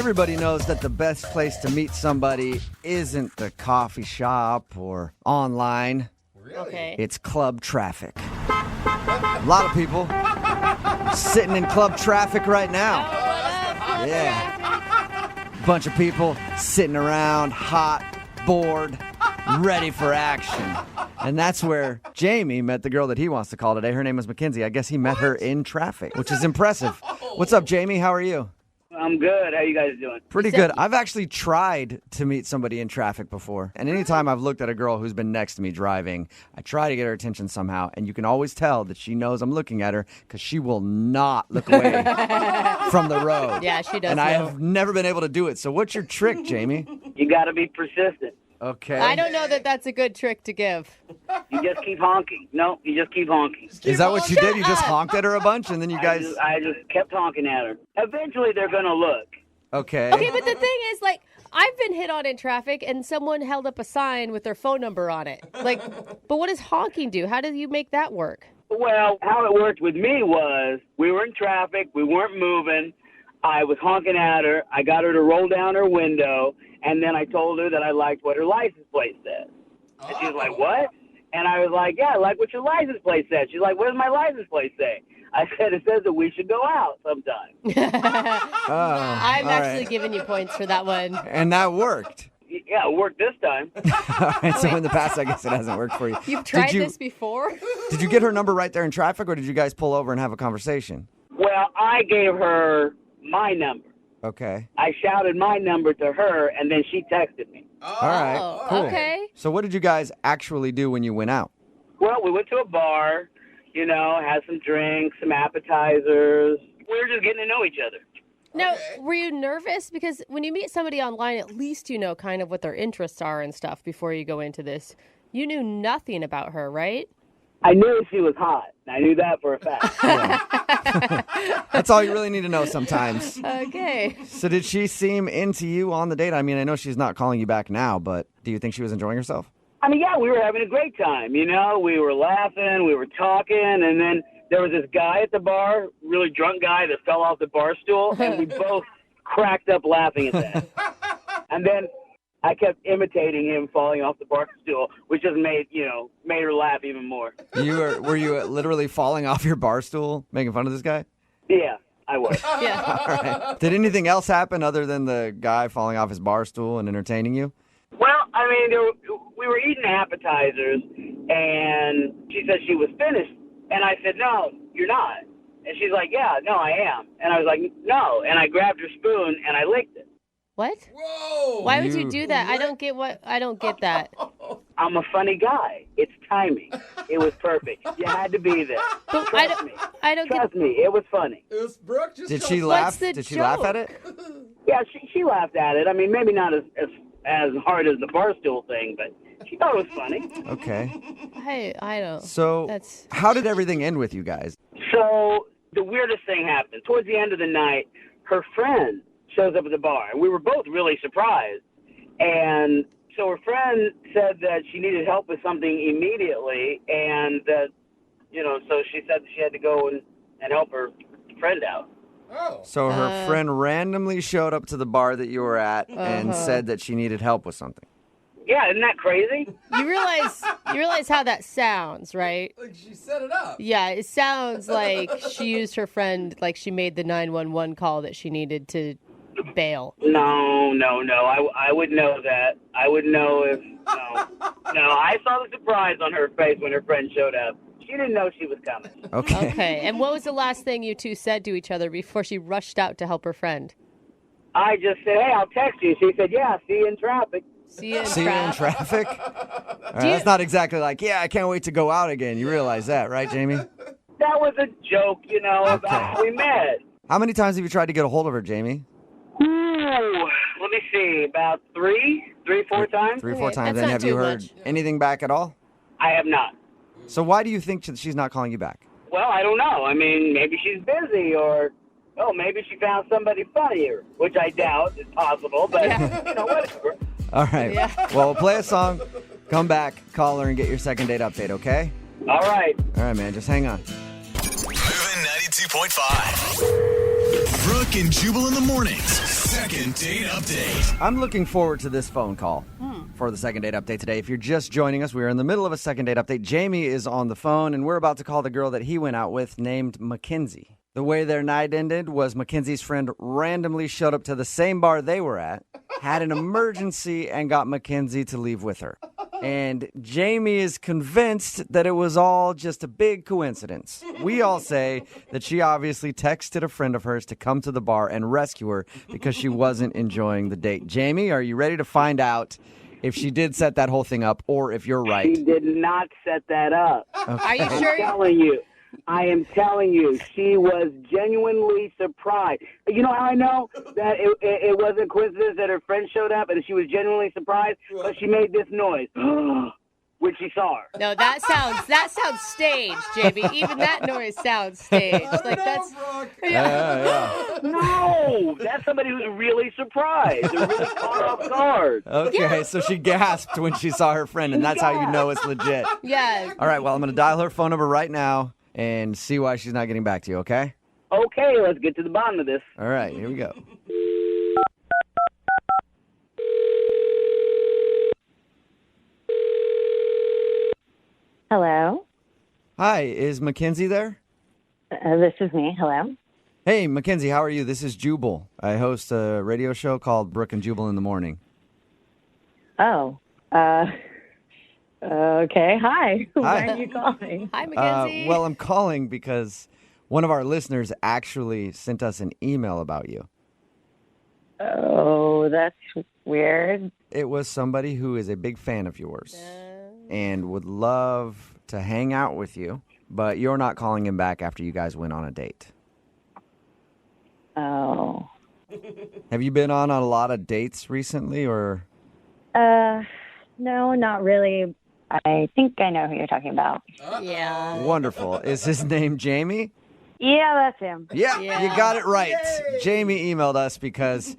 Everybody knows that the best place to meet somebody isn't the coffee shop or online. Really? Okay. It's club traffic. A lot of people sitting in club traffic right now. Yeah. Bunch of people sitting around, hot, bored, ready for action. And that's where Jamie met the girl that he wants to call today. Her name is Mackenzie. I guess he met her in traffic, which is impressive. What's up, Jamie? How are you? I'm good. How you guys doing? Pretty good. I've actually tried to meet somebody in traffic before. And anytime I've looked at a girl who's been next to me driving, I try to get her attention somehow. And you can always tell that she knows I'm looking at her because she will not look away from the road. Yeah, she does. And I have never been able to do it. So what's your trick, Jamie? You got to be persistent. Okay. I don't know that that's a good trick to give. You just keep honking. No, you just keep honking. Is that what you did? You just honked at her a bunch and then you guys... I just kept honking at her. Eventually, they're going to look. Okay. Okay, but the thing is, like, I've been hit on in traffic and someone held up a sign with their phone number on it. Like, but what does honking do? How do you make that work? Well, how it worked with me was we were in traffic. We weren't moving. I was honking at her. I got her to roll down her window. And then I told her that I liked what her license plate said. And she was like, what? And I was like, yeah, I like what your license plate said. She's like, what does my license plate say? I said, it says that we should go out sometime. I'm actually giving you points for that one. And that worked. Yeah, it worked this time. All right, so in the past, I guess it hasn't worked for you. You've tried this before? Did you get her number right there in traffic, or did you guys pull over and have a conversation? Well, I gave her my number. Okay. I shouted my number to her, and then she texted me. All right, cool. Okay. So what did you guys actually do when you went out? Well, we went to a bar, had some drinks, some appetizers. We were just getting to know each other. Now, were you nervous? Because when you meet somebody online, at least you know kind of what their interests are and stuff before you go into this. You knew nothing about her, right? I knew she was hot. I knew that for a fact. That's all you really need to know sometimes. Okay. So did she seem into you on the date? I mean, I know she's not calling you back now, but do you think she was enjoying herself? I mean, yeah, we were having a great time. We were laughing, we were talking, and then there was this guy at the bar, really drunk guy that fell off the bar stool, and we both cracked up laughing at that. And then I kept imitating him falling off the bar stool, which just made her laugh even more. Were you literally falling off your bar stool, making fun of this guy? Yeah, I was. Yeah. All right. Did anything else happen other than the guy falling off his bar stool and entertaining you? Well, I mean, we were eating appetizers, and she said she was finished. And I said, no, you're not. And she's like, yeah, no, I am. And I was like, no. And I grabbed her spoon, and I licked it. What? Whoa! Why would you do that? I don't get that. I'm a funny guy. It's timing. It was perfect. You had to be there. But Trust me. I don't Trust me. It was funny. It was Brooke. Just Did tell she us- laugh? What's the Did she laugh at joke? it? Yeah, she laughed at it. I mean, maybe not as hard as the barstool thing, but she thought it was funny. Okay. I don't. So how did everything end with you guys? So the weirdest thing happened. Towards the end of the night, her friend shows up at the bar, and we were both really surprised. And so her friend said that she needed help with something immediately, and that, so she said she had to go and help her friend out. Oh. So her friend randomly showed up to the bar that you were at and said that she needed help with something. Yeah, isn't that crazy? You realize how that sounds, right? Like she set it up. Yeah, it sounds like she used her friend, like she made the 911 call that she needed to bail. No. I would know that. I would know if, no, I saw the surprise on her face when her friend showed up. She didn't know she was coming. Okay, and what was the last thing you two said to each other before she rushed out to help her friend? I just said, hey, I'll text you. She said, yeah, see you in traffic. See you in See you in traffic. traffic? All right, that's not exactly like, yeah, I can't wait to go out again. You realize that, right, Jamie? That was a joke, about how we met. How many times have you tried to get a hold of her, Jamie? Ooh, let me see, about 4 times? 3 or 4 Okay, times. that's And not have you too heard much. anything back at all? I have not. So why do you think she's not calling you back? Well, I don't know. I mean, maybe she's busy, or, maybe she found somebody funnier, which I doubt is possible, but, whatever. All right. Yeah. Well, we'll play a song, come back, call her, and get your second date update, okay? All right. All right, man. Just hang on. Moving 92.5. Brooke and Jubal in the mornings. Second date update. I'm looking forward to this phone call for the second date update today. If you're just joining us, we are in the middle of a second date update. Jamie is on the phone, and we're about to call the girl that he went out with named Mackenzie. The way their night ended was Mackenzie's friend randomly showed up to the same bar they were at, had an emergency, and got Mackenzie to leave with her. And Jamie is convinced that it was all just a big coincidence. We all say that she obviously texted a friend of hers to come to the bar and rescue her because she wasn't enjoying the date. Jamie, are you ready to find out if she did set that whole thing up or if you're right? She did not set that up. Okay. Are you sure? I am telling you, she was genuinely surprised. You know how I know that it wasn't a coincidence that her friend showed up and she was genuinely surprised? Because she made this noise when she saw her. No, that sounds staged, Jamie. Even that noise sounds staged. That's No, that's somebody who's really surprised. They're really caught off guard. Okay, so she gasped when she saw her friend, and that's how you know it's legit. yeah. All right, well, I'm going to dial her phone number right now and see why she's not getting back to you, okay? Okay, let's get to the bottom of this. All right, here we go. Hello. Hi, is Mackenzie there? This is me. Hello. Hey, Mackenzie, how are you? This is Jubal. I host a radio show called Brooke and Jubal in the morning. Oh. Okay. Hi. Why are you calling? Hi, Mackenzie. Well, I'm calling because one of our listeners actually sent us an email about you. Oh, that's weird. It was somebody who is a big fan of yours and would love to hang out with you, but you're not calling him back after you guys went on a date. Oh. Have you been on a lot of dates recently, or? No, not really. I think I know who you're talking about. yeah. Wonderful. Is his name Jamie? Yeah, that's him. Yeah, Yeah. you got it right. Jamie emailed us because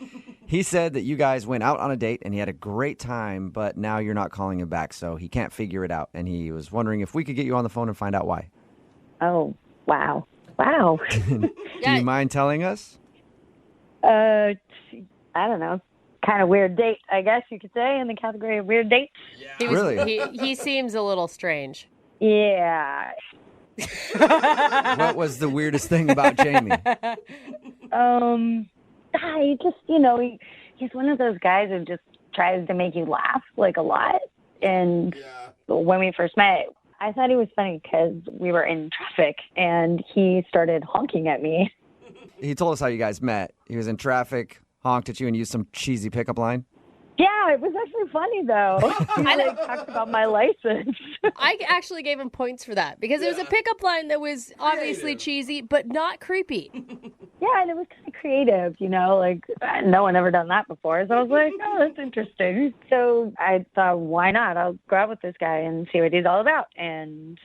he said that you guys went out on a date and he had a great time, but now you're not calling him back, so he can't figure it out. And he was wondering if we could get you on the phone and find out why. Oh, wow. Wow. Do you mind telling us? I don't know. Kind of weird date, I guess you could say, in the category of weird dates. Really? He seems a little strange. Yeah. What was the weirdest thing about Jamie? He just, he's one of those guys who just tries to make you laugh, like, a lot. And when we first met, I thought he was funny because we were in traffic and he started honking at me. He told us how you guys met. He was in traffic, honked at you, and used some cheesy pickup line. Yeah, it was actually funny, though. He talked about my license. I actually gave him points for that because it was a pickup line that was obviously cheesy, but not creepy. Yeah, and it was kind of creative, no one ever done that before. So I was like, oh, that's interesting. So I thought, why not? I'll go out with this guy and see what he's all about. And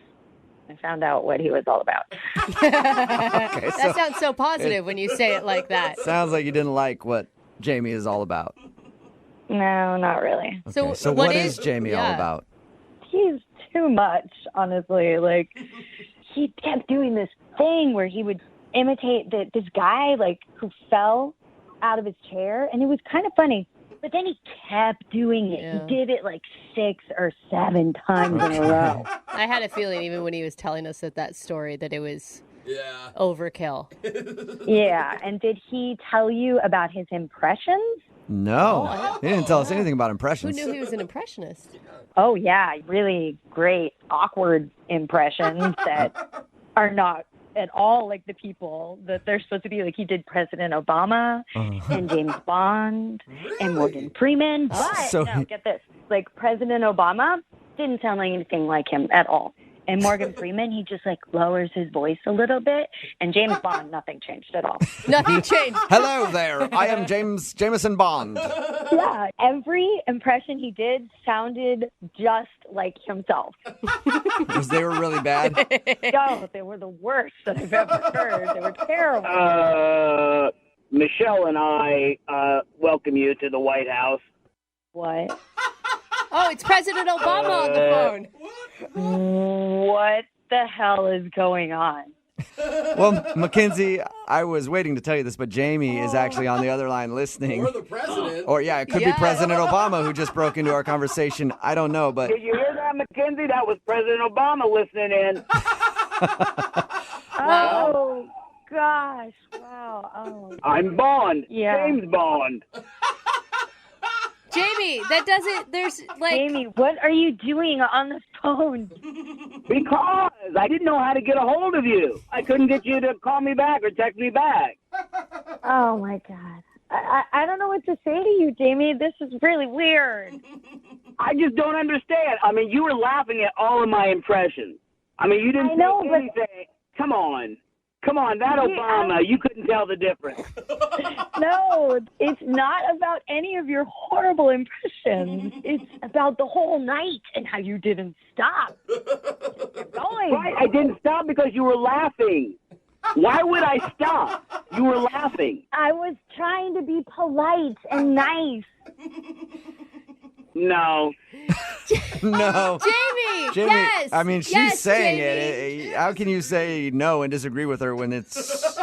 I found out what he was all about. That sounds so positive when you say it like that. Sounds like you didn't like what Jamie is all about. No, not really. Okay, so what is Jamie all about? He's too much, honestly. He kept doing this thing where he would imitate this guy, who fell out of his chair, and it was kind of funny. But then he kept doing it. Yeah. He did it 6 or 7 times in a row. I had a feeling even when he was telling us that story that it was overkill. Yeah, and did he tell you about his impressions? No, he didn't tell us anything about Who impressions. knew he was an impressionist? Oh, yeah, really great, awkward impressions that are not at all like the people that they're supposed to be. He did President Obama and James Bond and Morgan Freeman. But, get this, President Obama didn't sound like anything like him at all. And Morgan Freeman, he just lowers his voice a little bit. And James Bond, nothing changed at all. Nothing changed. Hello there, I am Jameson Bond. Yeah, every impression he did sounded just like himself. Because they were really bad? Oh, they were the worst that I've ever heard. They were terrible. Michelle and I welcome you to the White House. What? Oh, it's President Obama on the phone. What the hell is going on? Well, Mackenzie, I was waiting to tell you this, but Jamie is actually on the other line listening. Or the president. Or, yeah, it could be President Obama who just broke into our conversation. I don't know, but... Did you hear that, Mackenzie? That was President Obama listening in. Oh, gosh. Wow. Oh. I'm Bond. Yeah. James Bond. Jamie, that doesn't, there's like... Jamie, what are you doing on the phone? Because I didn't know how to get a hold of you. I couldn't get you to call me back or text me back. Oh, my God. I don't know what to say to you, Jamie. This is really weird. I just don't understand. I mean, you were laughing at all of my impressions. I mean, you didn't I know, say but- anything. Come on. Come on, that Obama, you couldn't tell the difference. No, it's not about any of your horrible impressions. It's about the whole night and how you didn't stop. Keep going. Right, I didn't stop because you were laughing. Why would I stop? You were laughing. I was trying to be polite and nice. No. No. Jamie, Jamie, yes. I mean, she's Yes, saying Jamie. it. How can you say no and disagree with her when it's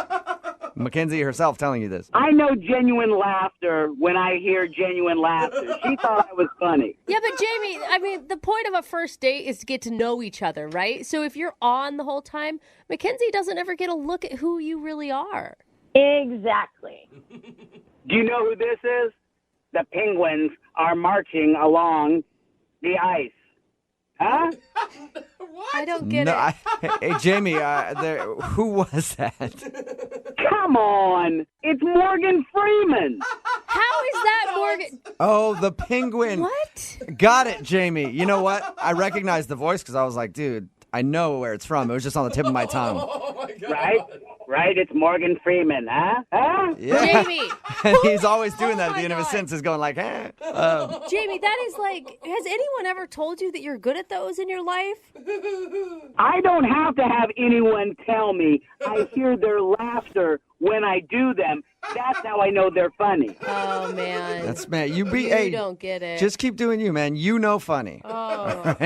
Mackenzie herself telling you this? I know genuine laughter when I hear genuine laughter. She thought I was funny. Yeah, but Jamie, I mean, the point of a first date is to get to know each other, right? So if you're on the whole time, Mackenzie doesn't ever get a look at who you really are. Exactly. Do you know who this is? The Penguins are marching along the ice. Huh? I don't get No, it. hey, Jamie, who was that? Come on. It's Morgan Freeman. How is that Morgan? Oh, the penguin. What? Got it, Jamie. You know what? I recognized the voice because I was like, dude, I know where it's from. It was just on the tip of my tongue. Oh, my God. Right? Right? It's Morgan Freeman, huh? Huh? Yeah. Jamie. And he's always doing that at Oh the end of his my sentence, going like, eh. Jamie, that is like, has anyone ever told you that you're good at those in your life? I don't have to have anyone tell me. I hear their laughter when I do them. That's how I know they're funny. Oh, man. That's, man, you be, You hey, don't get it. just keep doing you, man. You know funny. Oh.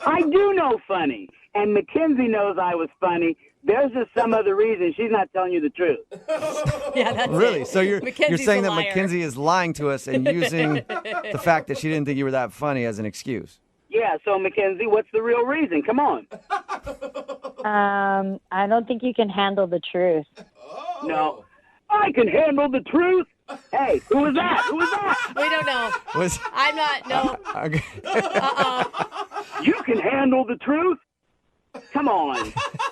I do know funny. And Mackenzie knows I was funny. There's just some other reason she's not telling you the truth. Yeah, that's Really? it. So you're Mackenzie's saying a that liar. Mackenzie is lying to us and using the fact that she didn't think you were that funny as an excuse? Yeah, so Mackenzie, what's the real reason? Come on. I don't think you can handle the truth. No. I can handle the truth. Hey, who was that? Who was that? We don't know. Was I'm not, no. okay. You can handle the truth? Come on.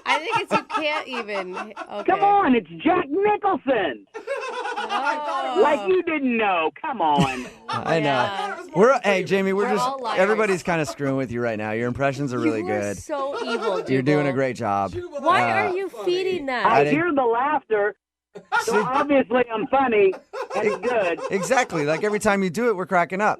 I think it's you can't even. Okay. Come on, it's Jack Nicholson. Oh. Like you didn't know. Come on. I know. Yeah. Hey, Jamie, We're all liars. everybody's kind of screwing with you right now. Your impressions are really You good. are so evil, Jubal. You're doing a great job. Why Uh, are you feeding that? I didn't- hear the laughter, so obviously I'm funny and it's good. Exactly. Like every time you do it, we're cracking up.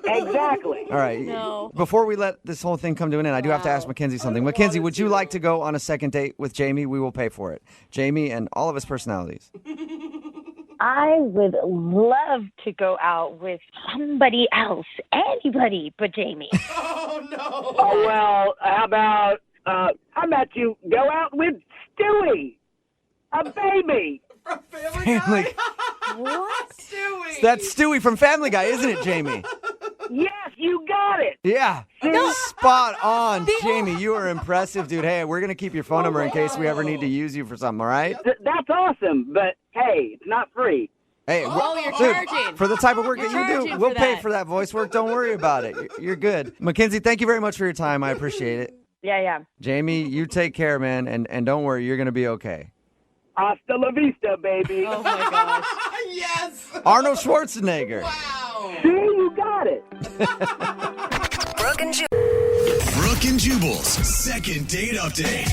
Exactly. All right. No. Before we let this whole thing come to an end, I do have to ask Wow. Mackenzie something. Mackenzie, would you like to go on a second date with Jamie? We will pay for it. Jamie and all of his personalities. I would love to go out with somebody else, anybody but Jamie. Oh, no. Oh well, how about you go out with Stewie, a baby? Family. What? Stewie. That's Stewie from Family Guy, isn't it, Jamie? Yes, you got it. Yeah. Spot on, Jamie. You are impressive, dude. Hey, we're going to keep your phone number in case we ever need to use you for something, all right? That's awesome, but hey, it's not free. Hey, Oh, you're dude, charging. for the type of work You're that you do, charging we'll for pay that. for that voice work. Don't worry about it. You're good. Mackenzie, thank you very much for your time. I appreciate it. Yeah. Jamie, you take care, man, and don't worry. You're going to be okay. Hasta la vista, baby. Oh my gosh. Yes. Arnold Schwarzenegger. Wow. See, you got it. Brooke and Jubal's second date update.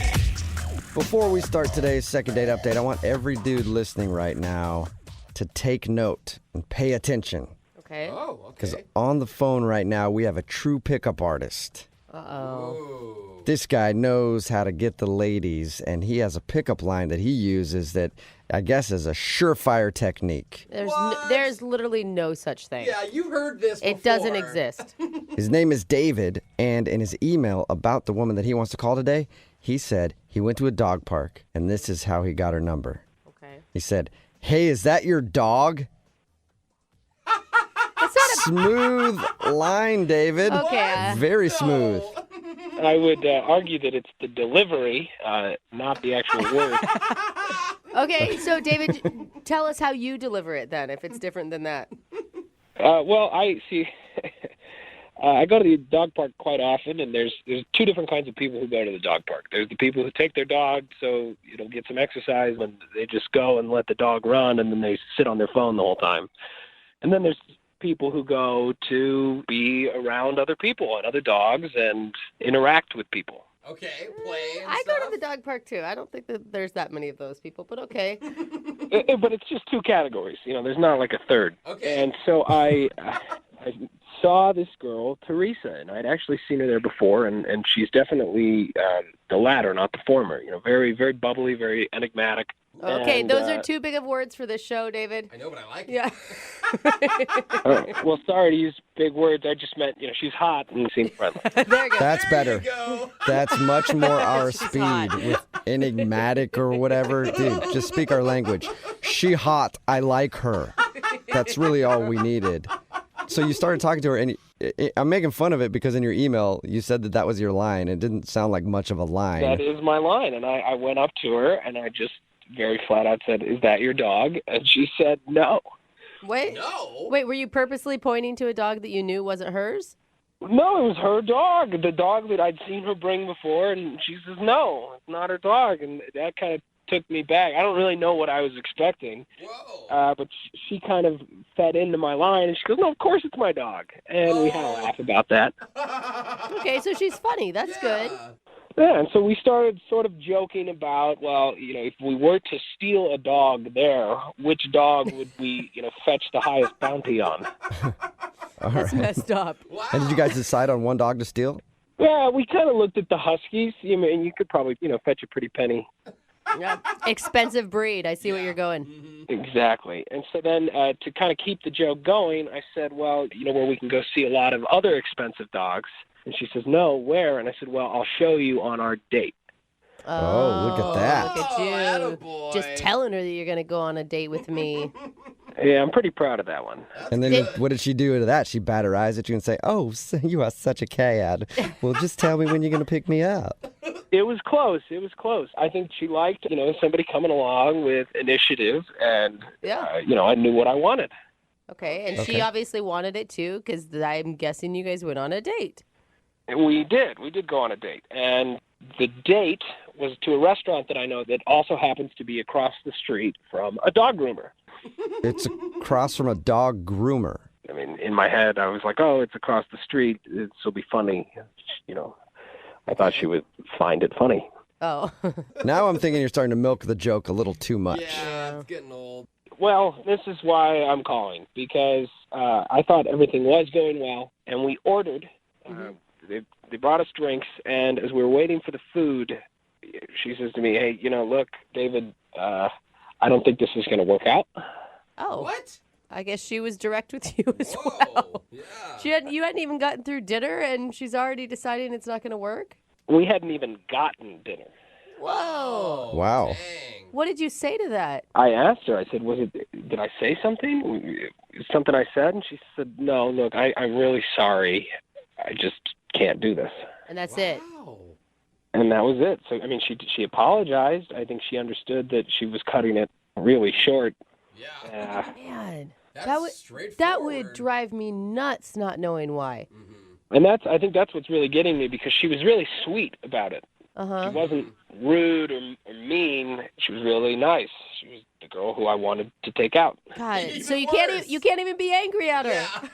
Before we start today's second date update, I want every dude listening right now to take note and pay attention. Okay. Oh, Because okay. on the phone right now, we have a true pickup artist. Uh-oh. This guy knows how to get the ladies, and he has a pickup line that he uses that I guess is a surefire technique. There's literally no such thing. Yeah, you heard this before. It doesn't exist. His name is David, and in his email about the woman that he wants to call today, he said He went to a dog park, and this is how he got her number. Okay. He said, "Hey, is that your dog?" That's not a... Smooth line, David. Okay. Very smooth. I would argue that it's the delivery, not the actual word. Okay, so David, tell us how you deliver it then, if it's different than that. Well, I see. I go to the dog park quite often, and there's two different kinds of people who go to the dog park. There's the people who take their dog so get some exercise, and they just go and let the dog run, and then they sit on their phone the whole time. And then there's people who go to be around other people and other dogs and interact with people. Okay, play and I stuff. go to the dog park too. I don't think that there's that many of those people, but okay. But it's just two categories. There's not like a third. Okay. And so I saw this girl, Teresa, and I'd actually seen her there before, and she's definitely the latter, not the former. Very, very bubbly, very enigmatic. Okay, And, those are too big of words for this show, David. I know, but I like it. Yeah. Well, sorry to use big words. I just meant, she's hot and seems friendly. There you go. That's better. There you go. That's much more our She's speed hot. with enigmatic or whatever. Dude, just speak our language. She hot. I like her. That's really all we needed. So you started talking to her, and I'm making fun of it because in your email you said that was your line. It didn't sound like much of a line. That is my line. And I went up to her, and I just very flat out said, "Is that your dog?" And she said, "No." Wait, No. wait, were you purposely pointing to a dog that you knew wasn't hers? No, it was her dog, the dog that I'd seen her bring before, and she says, "No, it's not her dog," and that kind of took me back. I don't really know what I was expecting, Whoa. but she kind of fed into my line, and she goes, "No, of course it's my dog," and we had a laugh about that. Okay, so she's funny. That's good. Yeah, and so we started sort of joking about, well, if we were to steal a dog there, which dog would we, fetch the highest bounty on? All That's right. messed up. Wow. And did you guys decide on one dog to steal? Yeah, we kind of looked at the Huskies, and you could probably, fetch a pretty penny. Yeah. Expensive breed. I see what you're going. Exactly. And so then to kind of keep the joke going, I said, well, where we can go see a lot of other expensive dogs. And she says, "No, where?" And I said, "Well, I'll show you on our date." Oh, look at that. Look at you. attaboy. Just telling her that you're going to go on a date with me. Yeah, I'm pretty proud of that one. And then what did she do to that? She bat her eyes at you and say, "Oh, you are such a cad. Well, just tell me when you're going to pick me up." It was close. It was close. I think she liked, somebody coming along with initiative, and, Yeah. I knew what I wanted. Okay, and Okay. she obviously wanted it too, because I'm guessing you guys went on a date. We did. We did go on a date. And the date was to a restaurant that I know that also happens to be across the street from a dog groomer. It's across from a dog groomer. I mean, in my head, I was like, oh, it's across the street. This will be funny. I thought she would find it funny. Oh. Now I'm thinking you're starting to milk the joke a little too much. Yeah, it's getting old. Well, this is why I'm calling, because I thought everything was going well, and we ordered. They brought us drinks, and as we were waiting for the food, she says to me, "Hey, look, David, I don't think this is going to work out." Oh. What? I guess she was direct with you as Whoa. well. Yeah. You hadn't even gotten through dinner, and she's already deciding it's not going to work? We hadn't even gotten dinner. Whoa. Wow. Dang. What did you say to that? I asked her, I said, did I say something? Something I said? And she said, "No, look, I'm really sorry. I just can't do this." And that's it. Wow. And that was it. So, I mean, she apologized. I think she understood that she was cutting it really short. Yeah. Man. That's That would straightforward. drive me nuts not knowing why. And I think that's what's really getting me, because she was really sweet about it. Uh-huh. She wasn't rude or mean. She was really nice. She was the girl who I wanted to take out. God, Even so you worse. can't even be angry at her. Yeah.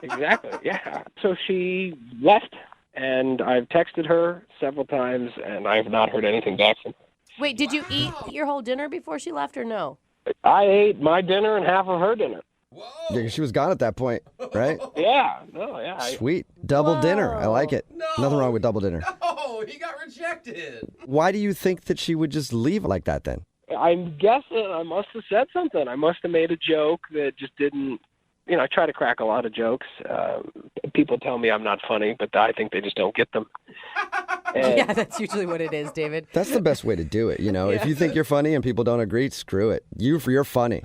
Exactly, yeah. So she left, and I've texted her several times, and I have not heard anything back from her. Wait, did you eat your whole dinner before she left or no? I ate my dinner and half of her dinner. Whoa. Yeah, she was gone at that point, right? Yeah, no, yeah. Sweet. Double dinner. I like it. No. Nothing wrong with double dinner. Oh, he got rejected. Why do you think that she would just leave like that then? I'm guessing I must have said something. I must have made a joke that just didn't, I try to crack a lot of jokes. People tell me I'm not funny, but I think they just don't get them. And Yeah, that's usually what it is, David. That's the best way to do it. If you think you're funny and people don't agree, screw it. You're funny.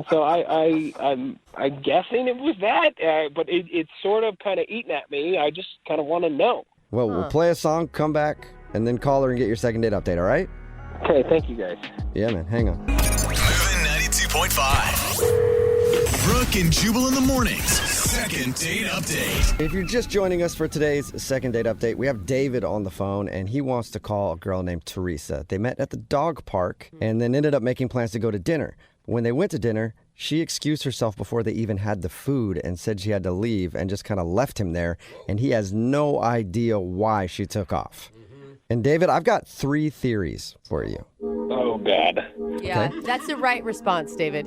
so I'm guessing it was that, but it's sort of kind of eating at me. I just kind of want to know. Well, we'll play a song, come back, and then call her and get your second date update, all right? Okay, thank you guys. Yeah, man, hang on. Moving 92.5. Brooke and Jubal in the mornings. Second date update. If you're just joining us for today's second date update, we have David on the phone, and he wants to call a girl named Teresa. They met at the dog park and then ended up making plans to go to dinner. When they went to dinner, she excused herself before they even had the food and said she had to leave and just kind of left him there, and he has no idea why she took off. And David, I've got 3 theories for you. Oh, God. Yeah, that's the right response, David.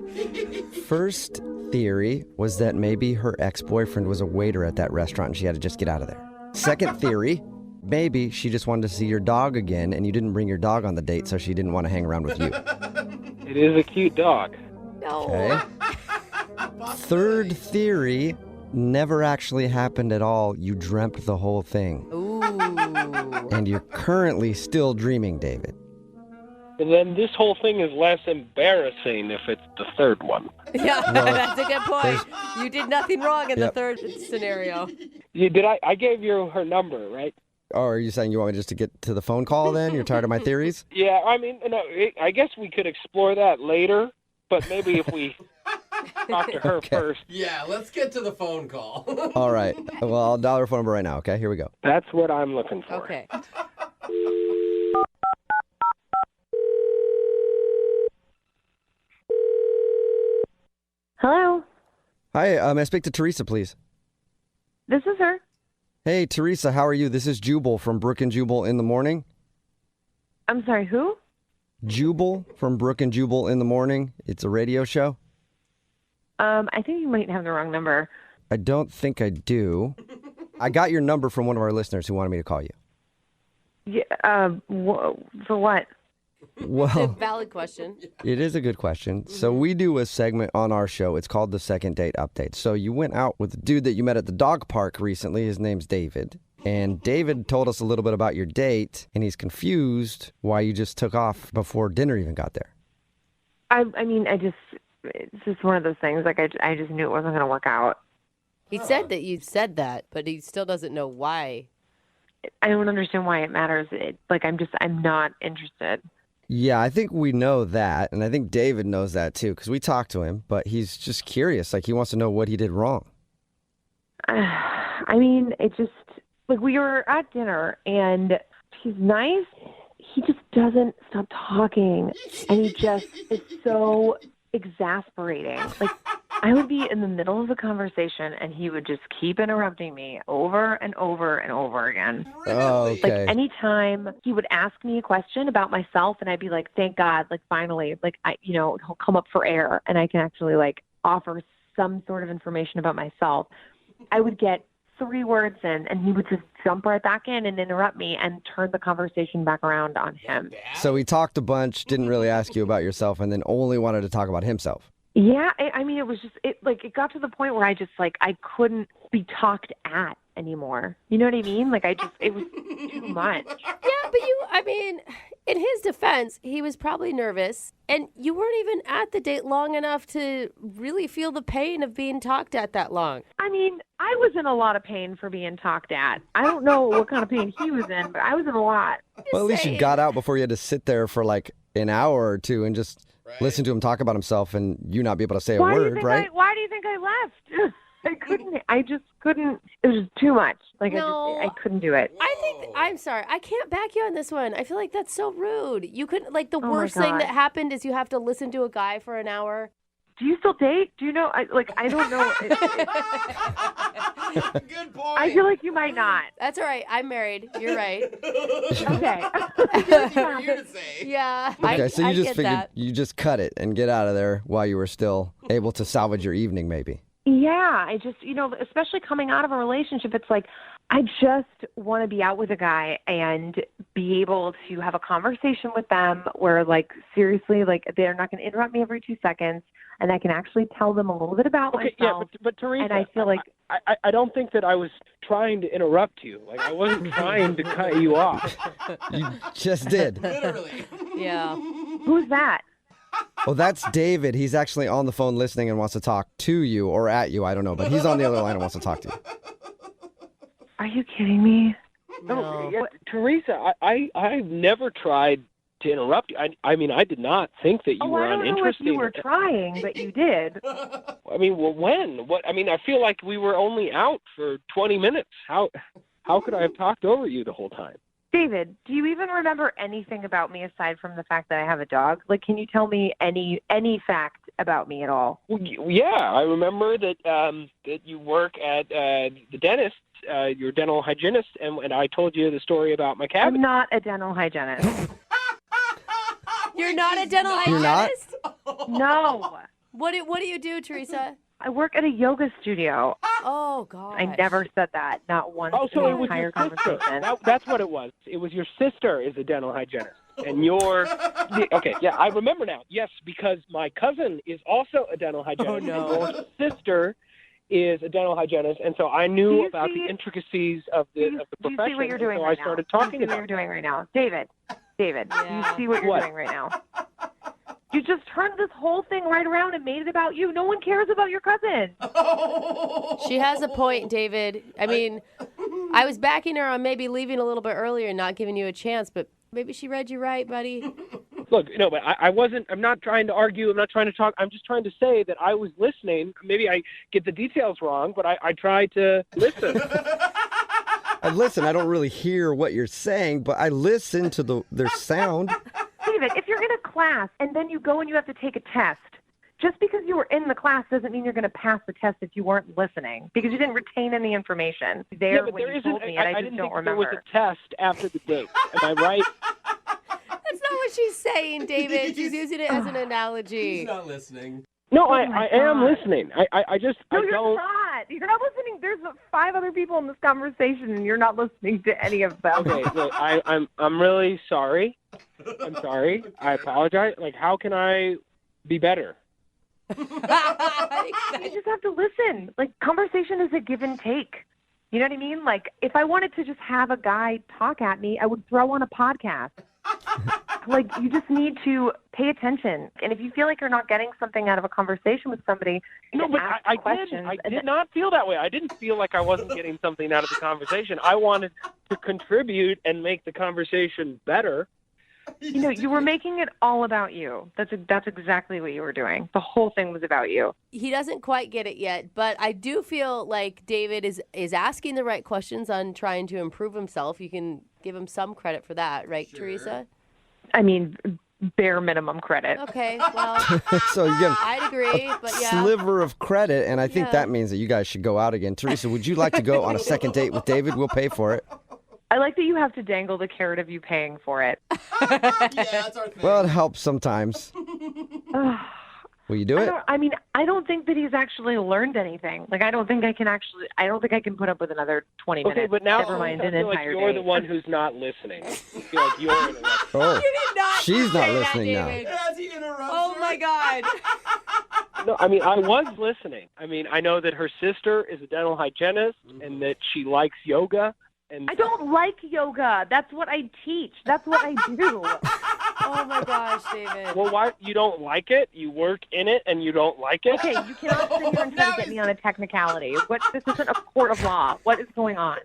First theory was that maybe her ex-boyfriend was a waiter at that restaurant and she had to just get out of there. Second theory, maybe she just wanted to see your dog again and you didn't bring your dog on the date, so she didn't want to hang around with you. It is a cute dog. No. Okay. Third theory, never actually happened at all. You dreamt the whole thing. Ooh. And you're currently still dreaming, David. And then this whole thing is less embarrassing if it's the third one. Yeah, that's a good point. You did nothing wrong in the third scenario. I gave you her number, right? Oh, are you saying you want me just to get to the phone call then? You're tired of my theories? Yeah, I mean, no, I guess we could explore that later, but maybe if we talk to her first. Yeah, let's get to the phone call. All right. Well, I'll dial her phone number right now, okay? Here we go. That's what I'm looking for. Okay. Hello, Hi, may I speak to Teresa, please? this is her. Hey, Teresa, how are you? This is Jubal from Brooke and Jubal in the morning. I'm sorry, who? Jubal from Brooke and Jubal in the morning. It's a radio show. I think you might have the wrong number. I don't think I do. I got your number from one of our listeners who wanted me to call you. Yeah, for what? It's a Well, valid question. it is a good question. So we do a segment on our show. It's called the Second Date Update. So you went out with a dude that you met at the dog park recently. His name's David. And David told us a little bit about your date, and he's confused why you just took off before dinner even got there. I mean, it's just one of those things. Like, I just knew it wasn't going to work out. He said that you said that, but he still doesn't know why. I don't understand why it matters. I'm not interested. Yeah, I think we know that, and I think David knows that too, because we talked to him, but he's just curious. Like, he wants to know what he did wrong. I mean, it just, like, we were at dinner, and he's nice. He just doesn't stop talking, and he just is so exasperating. Like, I would be in the middle of a conversation, and he would just keep interrupting me over and over and over again. Oh, okay. Like, anytime he would ask me a question about myself, and I'd be like, thank God, like, finally, like, he'll come up for air, and I can actually, like, offer some sort of information about myself. I would get 3 words in, and he would just jump right back in and interrupt me and turn the conversation back around on him. So he talked a bunch, didn't really ask you about yourself, and then only wanted to talk about himself. Yeah, I mean, it was just, it got to the point where I just, like, I couldn't be talked at anymore. You know what I mean? Like, it was too much. Yeah, but in his defense, he was probably nervous, and you weren't even at the date long enough to really feel the pain of being talked at that long. I mean, I was in a lot of pain for being talked at. I don't know what kind of pain he was in, but I was in a lot. Well, at least you got out before you had to sit there for like an hour or two and just listen to him talk about himself and you not be able to say a word, right? Why do you think I left? I just couldn't. It was just too much. Like, No. I couldn't do it. I'm sorry. I can't back you on this one. I feel like that's so rude. You couldn't, like, the my worst thing God. that happened is you have to listen to a guy for an hour. Do you still date? Do you know? I don't know. Good point. I feel like you might not. That's all right. I'm married. You're right. Okay. For you to say. Yeah. Okay, so you I just get figured that. you just cut it and get out of there while you were still able to salvage your evening, maybe. Yeah, I just, especially coming out of a relationship, it's like, I just want to be out with a guy and be able to have a conversation with them where, like, seriously, like, they're not going to interrupt me every 2 seconds, and I can actually tell them a little bit about Okay, yeah, myself. but Teresa, And I feel like I don't think that I was trying to interrupt you. Like, I wasn't trying to cut you off. You just did. Literally. Yeah. Who's that? Well, that's David. He's actually on the phone listening and wants to talk to you or at you. I don't know, but he's on the other line and wants to talk to you. Are you kidding me? No. Yeah, Teresa, I've never tried to interrupt you. I mean, I did not think that you were I don't know if uninterested. you were trying, but you did. I mean, well, when? What? I mean, I feel like we were only out for 20 minutes. How could I have talked over you the whole time? David, do you even remember anything about me aside from the fact that I have a dog? Like, can you tell me any fact about me at all? Well, yeah, I remember that that you work at the dentist. You're a dental hygienist, and I told you the story about my cabinet. I'm not a dental hygienist. You're not a dental You're not? hygienist? No. What do you do, Teresa? I work at a yoga studio. Oh, God. I never said that. Not once Oh, so in it the was entire your sister. conversation. That's what it was. It was your sister is a dental hygienist. And you're... Okay, yeah, I remember now. Yes, because my cousin is also a dental hygienist. Oh, no. And your sister is a dental hygienist, and so I knew about the intricacies of the profession. Do you see what you're doing so right I started now? talking Do you see what about you're doing right now? David, do you see what you're What? doing right now? You just turned this whole thing right around and made it about you. No one cares about your cousin. She has a point, David. I mean, I was backing her on maybe leaving a little bit earlier and not giving you a chance, but maybe she read you right, buddy. Look, no, but I'm not trying to argue. I'm not trying to talk. I'm just trying to say that I was listening. Maybe I get the details wrong, but I tried to listen. Listen, I don't really hear what you're saying, but I listen to their sound. David, if you're in a class and then you go and you have to take a test, just because you were in the class doesn't mean you're going to pass the test if you weren't listening, because you didn't retain any information Yeah, but when there you told me, and I just didn't don't think remember. there was a test after the date. Am I right? That's not what she's saying, David. She's using it as an analogy. He's not listening. No, Oh I my am God. listening. I just No, I you're don't. not. You're not listening. There's 5 other people in this conversation, and you're not listening to any of them. Okay, look, I'm really sorry. I'm sorry. I apologize. Like, how can I be better? You just have to listen. Like, conversation is a give and take. You know what I mean? Like, if I wanted to just have a guy talk at me, I would throw on a podcast. Like, you just need to pay attention. And if you feel like you're not getting something out of a conversation with somebody, No, but ask I questions. did not feel that way. I didn't feel like I wasn't getting something out of the conversation. I wanted to contribute and make the conversation better. You know, you were making it all about you. That's exactly what you were doing. The whole thing was about you. He doesn't quite get it yet, but I do feel like David is asking the right questions on trying to improve himself. You can give him some credit for that, right, Sure. Teresa? I mean, bare minimum credit. Okay, well, So you give I'd agree, but yeah. sliver of credit, and I think Yeah. that means that you guys should go out again. Teresa, would you like to go on a second date with David? We'll pay for it. I like that you have to dangle the carrot of you paying for it. Yeah, that's our thing. Well, it helps sometimes. Will you do it? I don't think that he's actually learned anything. Like, I don't think I can put up with another 20 minutes. Okay, but now Never mind I an feel like entire you're date. the one who's not listening. I feel like you're interrupting. Oh, You did not she's not say that, listening now. David. As he interrupts Oh her. my God. No, I mean, I was listening. I mean, I know that her sister is a dental hygienist and that she likes yoga. And I don't like yoga. That's what I teach. That's what I do. Oh my gosh, David. Well, why you don't like it? You work in it and you don't like it? Okay, you cannot sit here and try to get me on a technicality. This isn't a court of law. What is going on?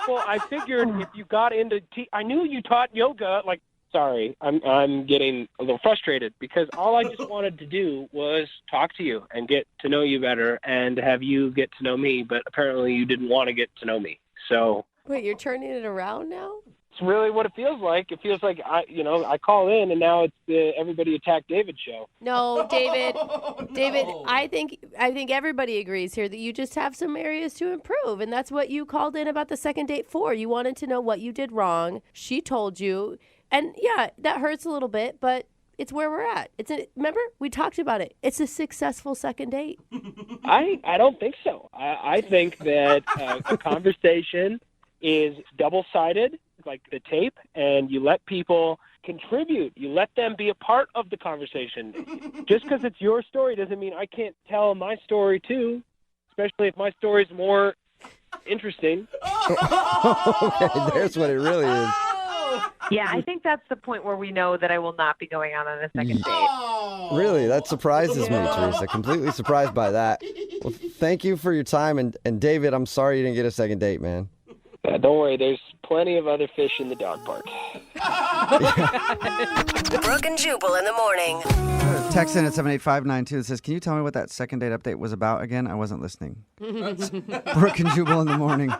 Well, I figured if you got into I knew you taught yoga. Like, sorry, I'm getting a little frustrated because all I just wanted to do was talk to you and get to know you better and have you get to know me. But apparently, you didn't want to get to know me. So Wait, you're turning it around now? it's really what it feels like. It feels like I call in and now it's the Everybody Attack David show. No, David. Oh, David, no. I think everybody agrees here that you just have some areas to improve, and that's what you called in about the second date for. You wanted to know what you did wrong. She told you, and yeah, that hurts a little bit, but it's where we're at. Remember, we talked about it. It's a successful second date. I don't think so. I think that a conversation is double-sided, like the tape, and you let people contribute. You let them be a part of the conversation. Just because it's your story doesn't mean I can't tell my story too. especially if my story's more interesting. Okay, there's what it really is. Yeah, I think that's the point where we know that I will not be going out on a second date. Really? That surprises me, Teresa. Completely surprised by that. Well, thank you for your time. And David, I'm sorry you didn't get a second date, man. Don't worry, there's plenty of other fish in the dog park. Brooke and Jubal in the morning. Text in at 78592 that says, can you tell me what that second date update was about again? I wasn't listening. Brooke and Jubal in the morning.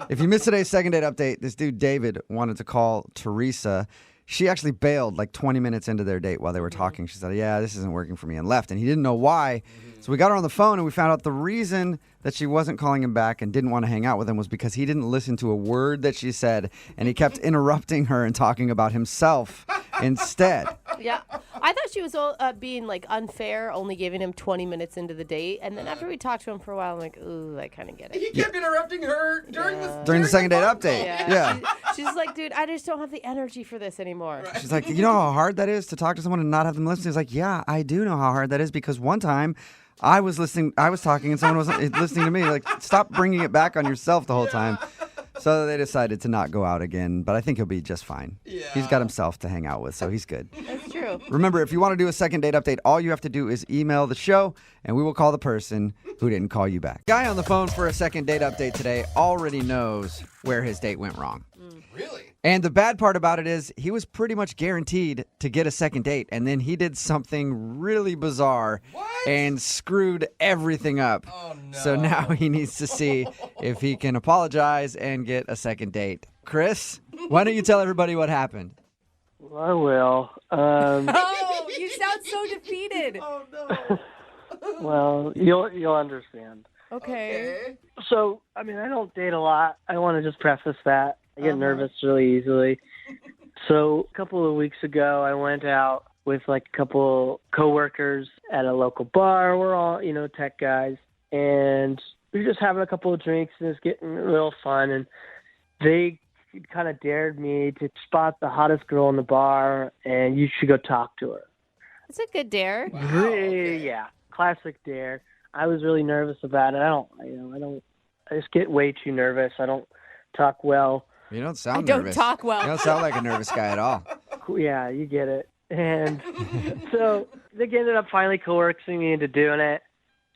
If you missed today's second date update, this dude David wanted to call Teresa. She actually bailed like 20 minutes into their date while they were talking. She said, yeah, this isn't working for me, and left. And he didn't know why. So we got her on the phone, and we found out the reason that she wasn't calling him back and didn't want to hang out with him was because he didn't listen to a word that she said, and he kept interrupting her and talking about himself instead. Yeah. I thought she was being like unfair, only giving him 20 minutes into the date. And then after we talked to him for a while, I'm like, ooh, I kind of get it. He kept interrupting her during During the second date update. Yeah. She's like, dude, I just don't have the energy for this anymore. Right. She's like, you know how hard that is to talk to someone and not have them listen? He's like, yeah, I do know how hard that is because one time I was talking and someone wasn't listening to me. Like, stop bringing it back on yourself the whole time. So they decided to not go out again, but I think he'll be just fine. Yeah. He's got himself to hang out with, so he's good. That's true. Remember, if you want to do a second date update, all you have to do is email the show, and we will call the person who didn't call you back. Guy on the phone for a second date update today already knows where his date went wrong. Really? And the bad part about it is he was pretty much guaranteed to get a second date, and then he did something really bizarre and screwed everything up. Oh, no. So now he needs to see if he can apologize and get a second date. Chris, why don't you tell everybody what happened? I will. Oh, you sound so defeated. Oh, no. Well, you'll understand. Okay. So, I mean, I don't date a lot. I want to just preface that. I get nervous really easily. So a couple of weeks ago, I went out with like a couple coworkers at a local bar. We're all, tech guys. And we were just having a couple of drinks, and it's getting real fun. And they kind of dared me to spot the hottest girl in the bar, and you should go talk to her. It's a good dare. Yeah, classic dare. I was really nervous about it. I just get way too nervous. I don't talk well. You don't sound I don't nervous. talk well. You don't sound like a nervous guy at all. Yeah, you get it. And so they ended up finally coercing me into doing it.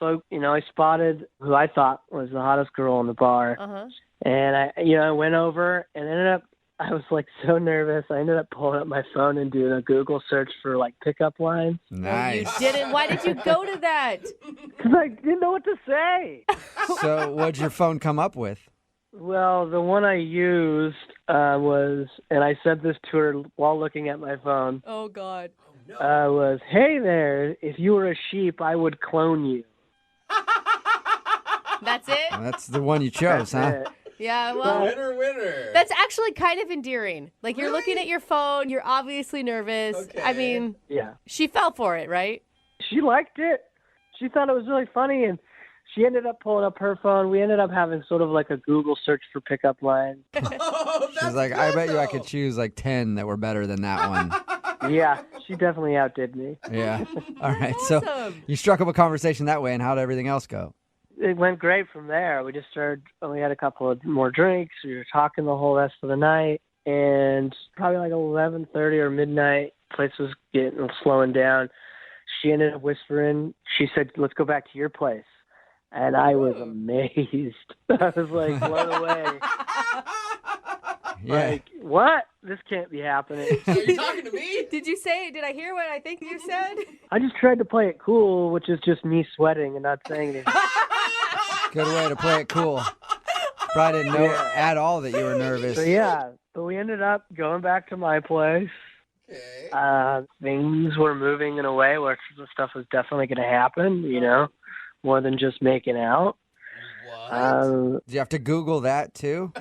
So, I spotted who I thought was the hottest girl in the bar. Uh-huh. And I went over and I was like so nervous. I ended up pulling up my phone and doing a Google search for like pickup lines. Nice. You didn't. Why did you go to that? Because I didn't know what to say. So what'd your phone come up with? Well, the one I used was, and I said this to her while looking at my phone, Oh, God. was, hey there, if you were a sheep, I would clone you. That's it? Well, that's the one you chose, huh? Yeah, well, Winner. that's actually kind of endearing. Like, you're looking at your phone. You're obviously nervous. Okay. I mean, Yeah. she fell for it, right? She liked it. She thought it was really funny, and she ended up pulling up her phone. We ended up having sort of like a Google search for pickup lines. She's like, I bet you I could choose like 10 that were better than that one. Yeah, she definitely outdid me. Yeah. All right. So Awesome. you struck up a conversation that way, and how'd everything else go? It went great from there. We just we had a couple of more drinks. We were talking the whole rest of the night, and probably like 11:30 or midnight, place was slowing down. She ended up whispering. She said, let's go back to your place. And I was amazed. I was like blown away. Yeah. Like, what? This can't be happening. Are you talking to me? Did I hear what I think you said? I just tried to play it cool, which is just me sweating and not saying anything. Good way to play it cool. Probably didn't know at all that you were nervous. So yeah, but we ended up going back to my place. Okay. Things were moving in a way where stuff was definitely going to happen, more than just making out. What? Did you have to Google that too?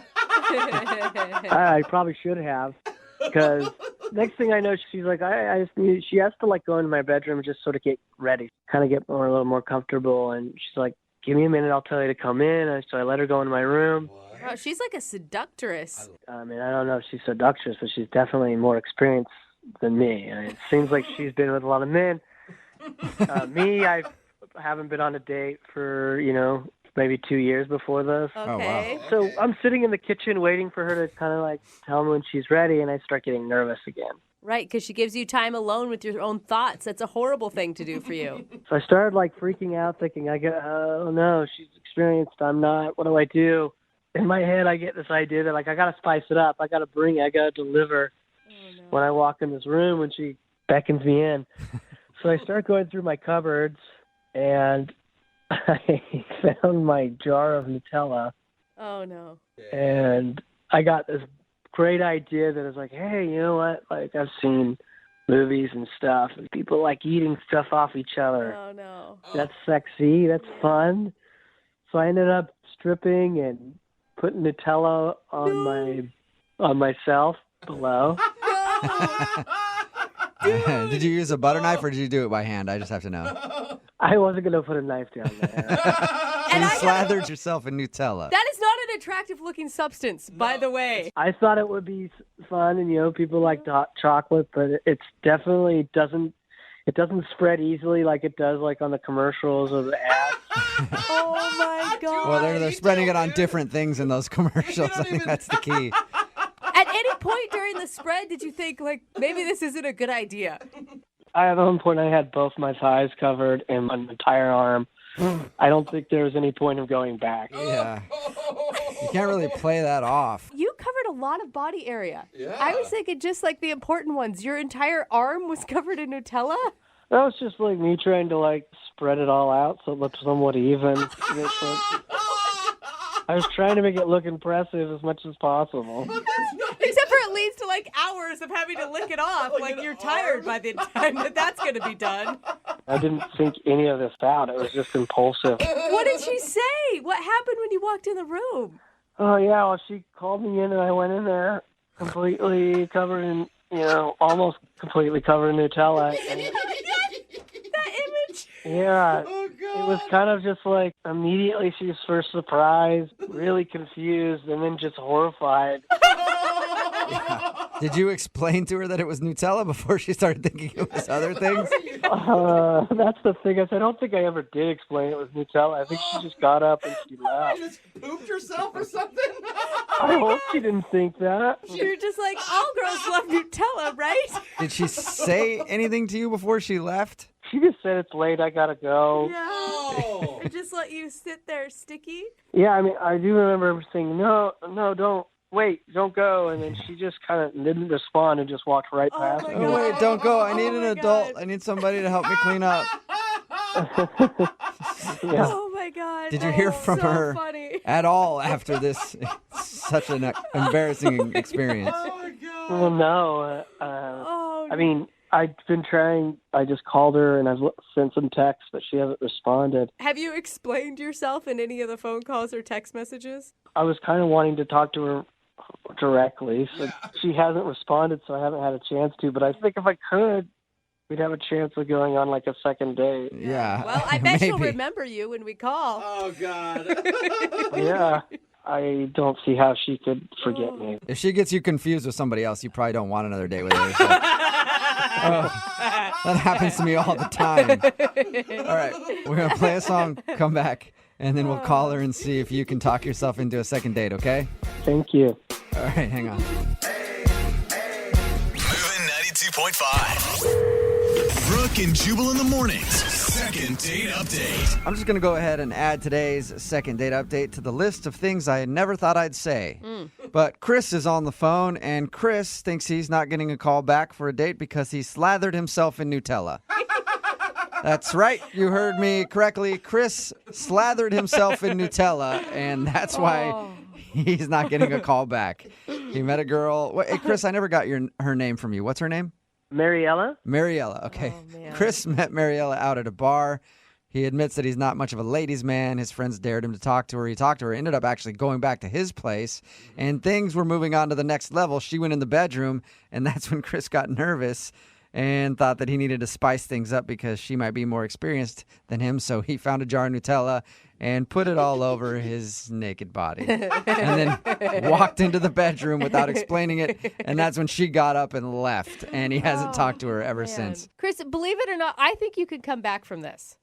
I probably should have, because next thing I know, she's like, she has to like go into my bedroom and just sort of get ready, kind of get a little more comfortable. And she's like, give me a minute, I'll tell you to come in. And so I let her go into my room. Wow, she's like a seductress. I mean, I don't know if she's seductress, but she's definitely more experienced than me. I mean, it seems like she's been with a lot of men. Me, I haven't been on a date for, maybe 2 years before this. Okay. So I'm sitting in the kitchen waiting for her to kind of like tell me when she's ready, and I start getting nervous again. Right, because she gives you time alone with your own thoughts. That's a horrible thing to do for you. So I started like freaking out, thinking, oh no, she's experienced, I'm not. What do I do? In my head, I get this idea that like I got to spice it up. I got to I got to deliver when I walk in this room when she beckons me in. So I start going through my cupboards, and I found my jar of Nutella. Oh, no. And I got this great idea that is like, hey, you know what? Like, I've seen movies and stuff, and people like eating stuff off each other. Oh, no. That's sexy. That's fun. So I ended up stripping and putting Nutella on myself below. Did you use a butter knife or did you do it by hand? I just have to know. I wasn't going to put a knife down there. And you slathered yourself in Nutella. That is not an attractive looking substance, by the way. I thought it would be fun, and people like hot chocolate, but it's definitely doesn't spread easily like it does like on the commercials or the ads. Oh my God. Well, they're spreading it on different things in those commercials. I think that's the key. At any point during the spread, did you think, like, maybe this isn't a good idea? At one point, I had both my thighs covered and my entire arm. I don't think there was any point of going back. Yeah. You can't really play that off. You covered a lot of body area. Yeah. I was thinking just like the important ones. Your entire arm was covered in Nutella? That was just like me trying to like spread it all out so it looked somewhat even. I was trying to make it look impressive as much as possible. Except for it leads to like hours of having to lick it off. Like you're tired by the time that's going to be done. I didn't think any of this out. It was just impulsive. What did she say? What happened when you walked in the room? Oh, yeah. Well, she called me in and I went in there completely covered in, almost completely covered in Nutella. And that image? Yeah. It was kind of just like immediately she was first surprised, really confused, and then just horrified. Did you explain to her that it was Nutella before she started thinking it was other things? That's the thing. I don't think I ever did explain it was Nutella. I think she just got up and she left. You just pooped yourself or something? I hope she didn't think that. You're just like, all girls love Nutella, right? Did she say anything to you before she left? She just said it's late, I gotta go. No. And just let you sit there sticky? Yeah, I mean, I do remember saying, no, don't. Wait, don't go. And then she just kind of didn't respond and just walked right past me. Oh, wait, don't go. I need an adult. I need somebody to help me clean up. Yeah. Oh, my God. Did you hear from so her funny. at all after this such an embarrassing experience? Well, no. I mean, I've been trying. I just called her and I've sent some texts, but she hasn't responded. Have you explained yourself in any of the phone calls or text messages? I was kind of wanting to talk to her directly. So she hasn't responded, so I haven't had a chance to. But I think if I could, we'd have a chance of going on like a second date. Yeah. Well, I bet she'll remember you when we call. Oh, God. Yeah. I don't see how she could forget me. If she gets you confused with somebody else, you probably don't want another date with her. So. That happens to me all the time. All right, we're going to play a song, come back, and then we'll call her and see if you can talk yourself into a second date, okay? Thank you. All right, hang on. Moving 92.5. Brooke and Jubal in the mornings. Second date update. I'm just going to go ahead and add today's second date update to the list of things I never thought I'd say. But Chris is on the phone, and Chris thinks he's not getting a call back for a date because he slathered himself in Nutella. That's right. You heard me correctly. Chris slathered himself in Nutella, and that's why he's not getting a call back. He met a girl. Hey, Chris, I never got her name from you. What's her name? Mariella? Mariella, okay. Oh, man. Chris met Mariella out at a bar. He admits that he's not much of a ladies' man. His friends dared him to talk to her. He talked to her, ended up actually going back to his place, and things were moving on to the next level. She went in the bedroom, and that's when Chris got nervous and thought that he needed to spice things up because she might be more experienced than him. So he found a jar of Nutella and put it all over his naked body and then walked into the bedroom without explaining it. And that's when she got up and left. And he hasn't talked to her ever since. Chris, believe it or not, I think you could come back from this.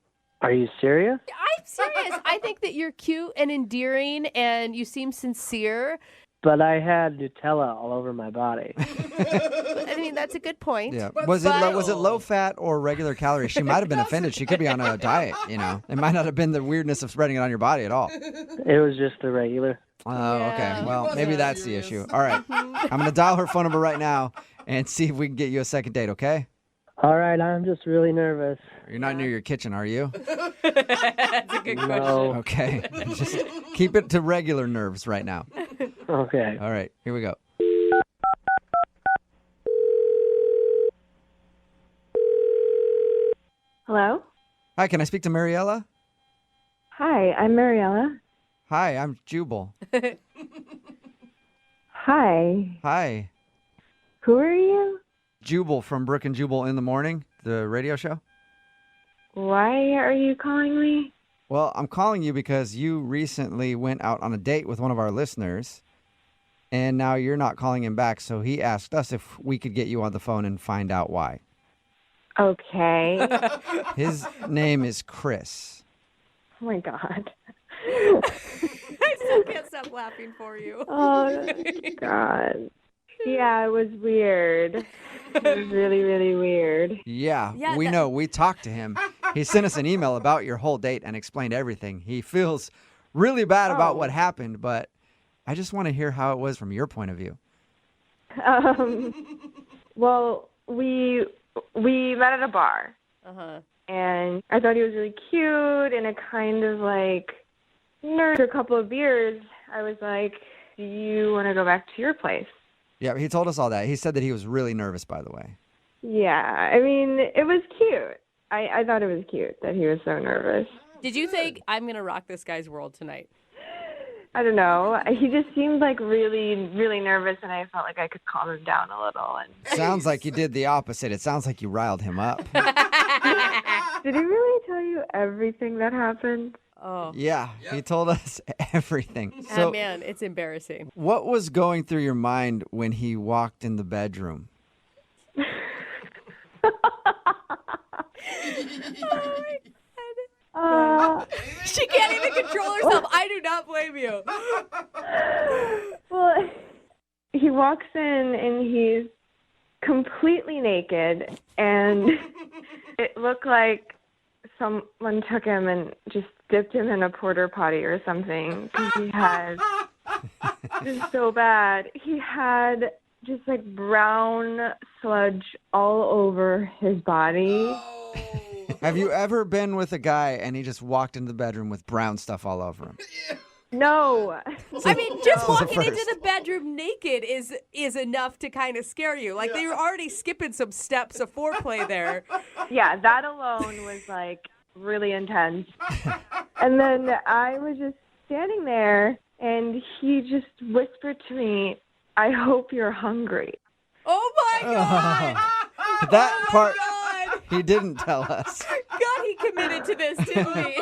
Are you serious? I'm serious. I think that you're cute and endearing and you seem sincere. But I had Nutella all over my body. I mean, that's a good point. Yeah. Was it low fat or regular calories? She might have been offended. She could be on a diet, you know. It might not have been the weirdness of spreading it on your body at all. It was just the regular. Oh, okay. Well, maybe that's the issue. All right. I'm going to dial her phone number right now and see if we can get you a second date, okay? All right, I'm just really nervous. You're not near your kitchen, are you? That's a good question. No. Okay. Just keep it to regular nerves right now. Okay. All right. Here we go. Hello? Hi, can I speak to Mariella? Hi, I'm Mariella. Hi, I'm Jubal. Hi. Hi. Who are you? Jubal from Brooke and Jubal in the Morning, the radio show. Why are you calling me? Well, I'm calling you because you recently went out on a date with one of our listeners, and now you're not calling him back, so he asked us if we could get you on the phone and find out why. Okay. His name is Chris. Oh my God. I still can't stop laughing for you. Oh God. Yeah, it was weird. It was really, really weird. Yeah, we know. We talked to him. He sent us an email about your whole date and explained everything. He feels really bad about what happened, but I just want to hear how it was from your point of view. Well, we met at a bar. Uh-huh. And I thought he was really cute and a kind of like nerd. After a couple of beers, I was like, do you want to go back to your place? Yeah, he told us all that. He said that he was really nervous, by the way. Yeah, I mean, it was cute. I thought it was cute that he was so nervous. Did you think, I'm going to rock this guy's world tonight? I don't know. He just seemed like really, really nervous, and I felt like I could calm him down a little. And Sounds like you did the opposite. It sounds like you riled him up. Did he really tell you everything that happened? Oh. Yeah, he told us everything. Oh, So, man, it's embarrassing. what was going through your mind when he walked in the bedroom? She can't even control herself. I do not blame you. Well, he walks in and he's completely naked, and it looked like someone took him and just dipped him in a porta potty or something. 'Cause he had, it was so bad. He had just like brown sludge all over his body. Have you ever been with a guy and he just walked into the bedroom with brown stuff all over him? No. I mean, just was the walking into first. the bedroom naked is enough to kind of scare you. Like, they were already skipping some steps of foreplay there. Yeah, that alone was like really intense. And then I was just standing there and he just whispered to me, I hope you're hungry. Oh, my God. That part God. he didn't tell us. God, he committed to this, didn't he?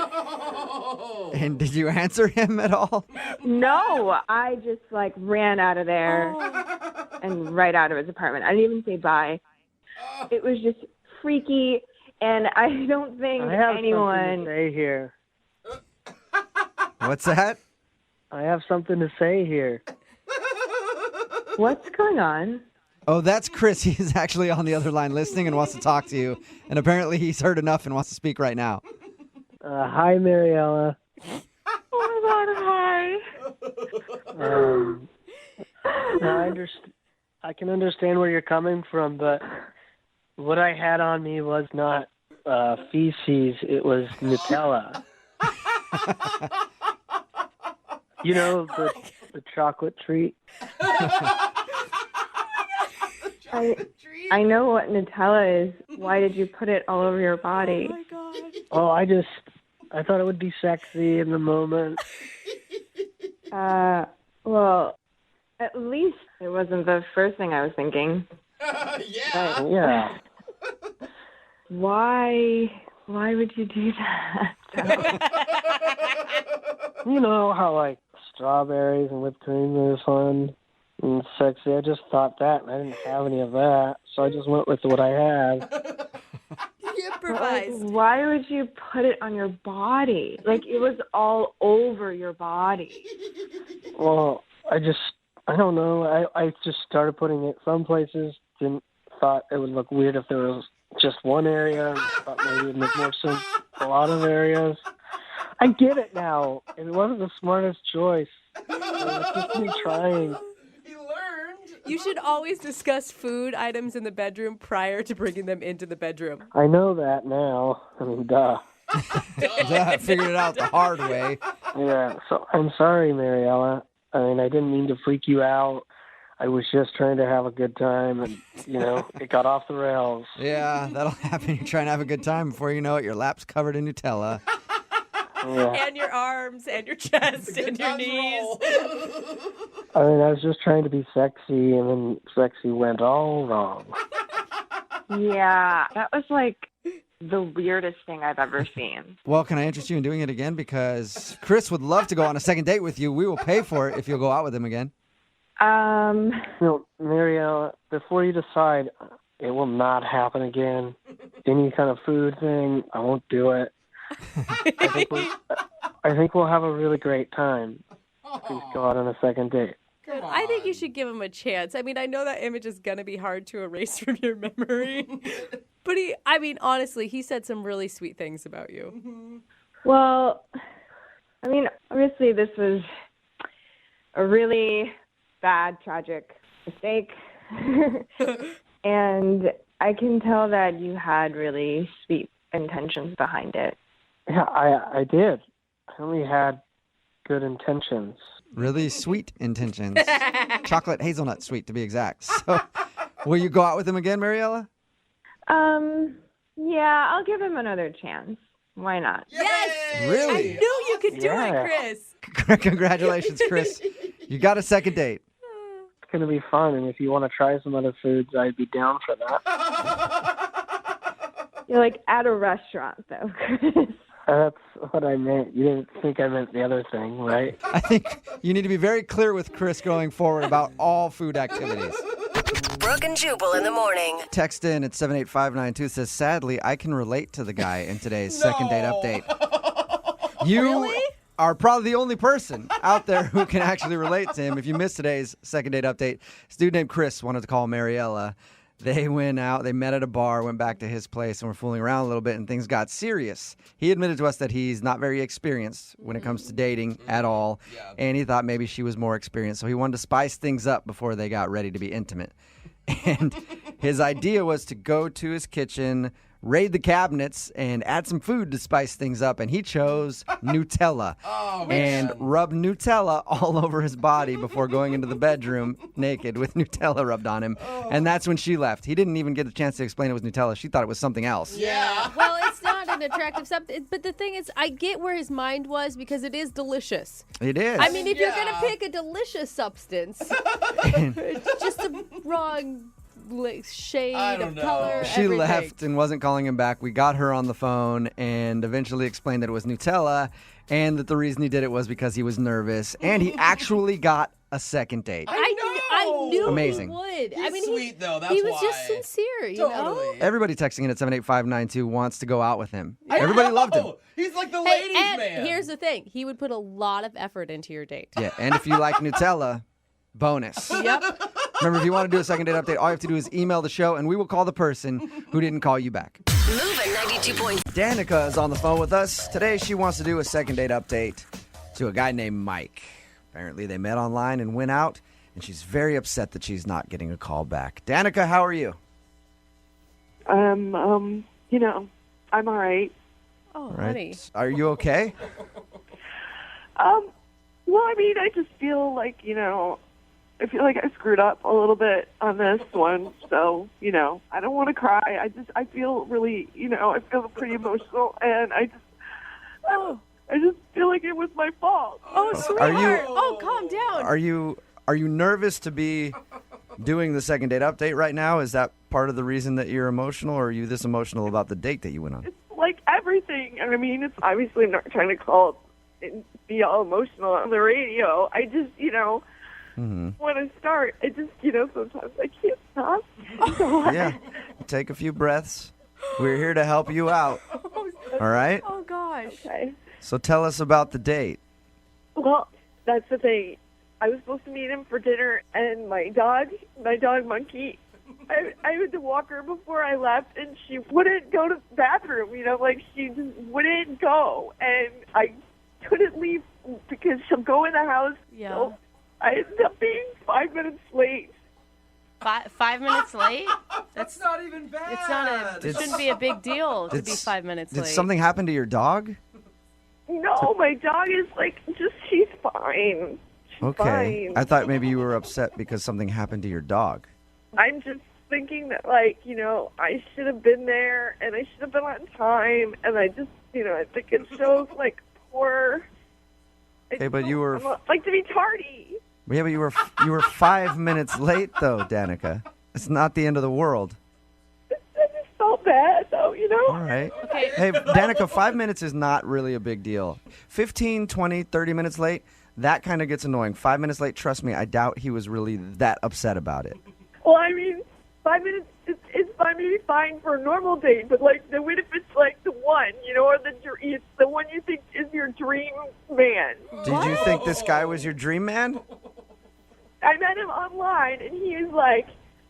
And did you answer him at all? No, I just like ran out of there and right out of his apartment. I didn't even say bye. It was just freaky, and I don't think I have anyone. something to say here. What's that? I have something to say here. What's going on? Oh, that's Chris. He's actually on the other line listening and wants to talk to you. And apparently he's heard enough and wants to speak right now. Hi, Mariella. Oh my God, hi. I can understand where you're coming from, but what I had on me was not feces. It was Nutella. You know, the chocolate treat. I know what Nutella is. Why did you put it all over your body? Oh, my God. Oh, I thought it would be sexy in the moment. Well, at least it wasn't the first thing I was thinking. Yeah. Why would you do that? You know how, like, strawberries and whipped cream are fun and sexy. I just thought that, and I didn't have any of that, so I just went with what I had. You supervised. Why would you put it on your body? Like, it was all over your body. Well, I don't know. I just started putting it some places. Thought it would look weird if there was just one area. Thought maybe it would make more sense a lot of areas. I get it now. It wasn't the smartest choice. It's just me trying. You should always discuss food items in the bedroom prior to bringing them into the bedroom. I know that now. I mean, duh. I figured it out the hard way. Yeah, so I'm sorry, Mariella. I mean, I didn't mean to freak you out. I was just trying to have a good time, and, it got off the rails. Yeah, that'll happen. You're trying to have a good time. Before you know it, your lap's covered in Nutella. Yeah. And your arms, and your chest, and your knees. I mean, I was just trying to be sexy, and then sexy went all wrong. Yeah, that was like the weirdest thing I've ever seen. Well, can I interest you in doing it again? Because Chris would love to go on a second date with you. We will pay for it if you'll go out with him again. Mariella, before you decide, it will not happen again. Any kind of food thing, I won't do it. I think we'll have a really great time. Please go out on a second date. I think you should give him a chance. I mean, I know that image is going to be hard to erase from your memory. But honestly, he said some really sweet things about you. Well, I mean, obviously this was a really bad, tragic mistake. And I can tell that you had really sweet intentions behind it. Yeah, I did. I only had good intentions. Really sweet intentions. Chocolate hazelnut sweet, to be exact. So, will you go out with him again, Mariella? Yeah, I'll give him another chance. Why not? Yes! Really? I knew you could do it, Chris. Congratulations, Chris. You got a second date. It's going to be fun, and if you want to try some other foods, I'd be down for that. You're like at a restaurant, though, Chris. That's what I meant. You didn't think I meant the other thing, right? I think you need to be very clear with Chris going forward about all food activities. Brooke and Jubal in the morning. Text in at 78592 says, sadly, I can relate to the guy in today's second date update. You are probably the only person out there who can actually relate to him. If you missed today's second date update, this dude named Chris wanted to call Mariella. They went out, they met at a bar, went back to his place, and were fooling around a little bit, and things got serious. He admitted to us that he's not very experienced when it comes to dating at all, and he thought maybe she was more experienced, so he wanted to spice things up before they got ready to be intimate. And his idea was to go to his kitchen, raid the cabinets, and add some food to spice things up. And he chose Nutella and rubbed Nutella all over his body before going into the bedroom naked with Nutella rubbed on him. And that's when she left. He didn't even get a chance to explain it was Nutella. She thought it was something else. Yeah. Well, it's not an attractive substance. But the thing is, I get where his mind was because it is delicious. It is. I mean, if you're going to pick a delicious substance, it's just the wrong shade of color. She everything. left and wasn't calling him back. We got her on the phone and eventually explained that it was Nutella and that the reason he did it was because he was nervous. And he actually got a second date. I knew Amazing. he would. He's I mean, sweet, though. That's he was why. just sincere, you know? Everybody texting in at 78592 wants to go out with him. Everybody loved him. He's like the Hey, ladies' and man. here's the thing. He would put a lot of effort into your date. Yeah, and if you like Nutella, bonus. Yep. Remember, if you want to do a second date update, all you have to do is email the show, and we will call the person who didn't call you back. Moving 92 points. Danica is on the phone with us. Today, she wants to do a second date update to a guy named Mike. Apparently, they met online and went out, and she's very upset that she's not getting a call back. Danica, how are you? I'm all right. Oh, Right. honey. Are you okay? Well, I mean, I just feel like, I feel like I screwed up a little bit on this one. So, I don't want to cry. I feel really, I feel pretty emotional, and I just feel like it was my fault. Oh, sweetheart. Calm down. Are you nervous to be doing the second date update right now? Is that part of the reason that you're emotional, or are you this emotional about the date that you went on? It's like everything. I mean, it's obviously not trying to call and be all emotional on the radio. I just, when I start, I just, sometimes I can't stop. Yeah. Take a few breaths. We're here to help you out. All right? Oh, gosh. Okay. So tell us about the date. Well, that's the thing. I was supposed to meet him for dinner, and my dog Monkey, I had to walk her before I left, and she wouldn't go to the bathroom, she just wouldn't go. And I couldn't leave because she'll go in the house. Yeah. So I ended up being 5 minutes late. 5 minutes late? That's not even bad. It's not it shouldn't be a big deal to be 5 minutes late. Did something happen to your dog? No, my dog is she's fine. She's Okay. fine. I thought maybe you were upset because something happened to your dog. I'm just thinking that, I should have been there and I should have been on time. And I just, I think it shows, poor. Okay, but you were. I like to be tardy. Yeah, but you were 5 minutes late though, Danica. It's not the end of the world. I just felt bad, though, All right. Okay. Hey, Danica, 5 minutes is not really a big deal. 15, 20, 30 minutes late, that kind of gets annoying. 5 minutes late, trust me, I doubt he was really that upset about it. Well, 5 minutes is fine, maybe fine for a normal date, but what if it's the one, or it's the one you think is your dream man? Did you think this guy was your dream man? I met him online, and he is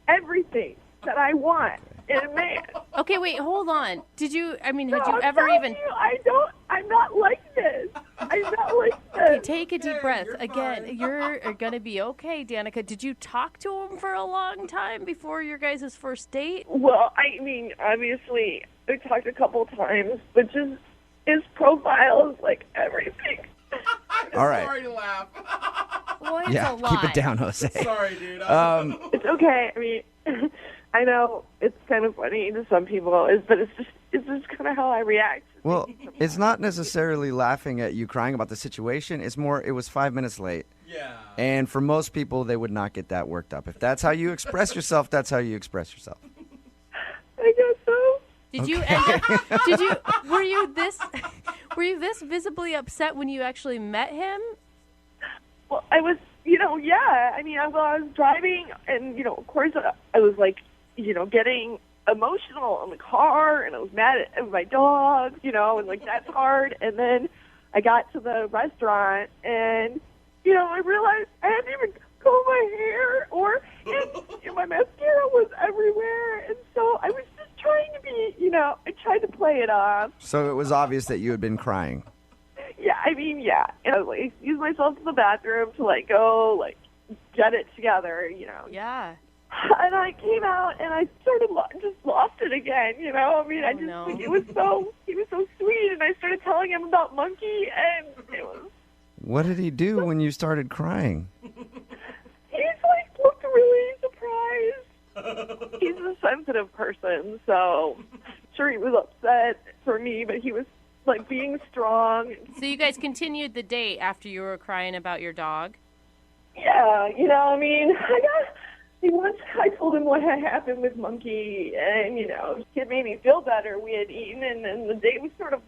everything that I want in a man. Okay, wait, hold on. Had you I'm ever telling even... you, I'm not like this. I'm not like this. Okay, take a deep breath. Again, you're going to be okay, Danica. Did you talk to him for a long time before your guys' first date? Well, obviously, I talked a couple times, but just his profile is everything. All right. Sorry to laugh. Well, it's Yeah, a lot. keep it down, Jose. Sorry, dude. It's okay. I know it's kind of funny to some people, but it's just kind of how I react. Well, it's not necessarily laughing at you crying about the situation. It's more, it was 5 minutes late. Yeah. And for most people, they would not get that worked up. If that's how you express yourself, that's how you express yourself. I guess so. Did you end up, were you this visibly upset when you actually met him? Well, I was, yeah. I was driving, and, of course, I was, getting emotional in the car, and I was mad at my dog, and, that's hard. And then I got to the restaurant, and, I realized I hadn't even combed my hair, and my mascara was everywhere. And so I was just trying to be, I tried to play it off. So it was obvious that you had been crying. Yeah, yeah. And I excused myself to the bathroom to, go, get it together, Yeah. And I came out, and I sort of just lost it again, he was so sweet, and I started telling him about Monkey, and it was... What did he do when you started crying? He's, looked really surprised. He's a sensitive person, so sure he was upset for me, but he was, being strong. So you guys continued the date after you were crying about your dog? Yeah, once I told him what had happened with Monkey, and, it made me feel better. We had eaten, and then the date was sort of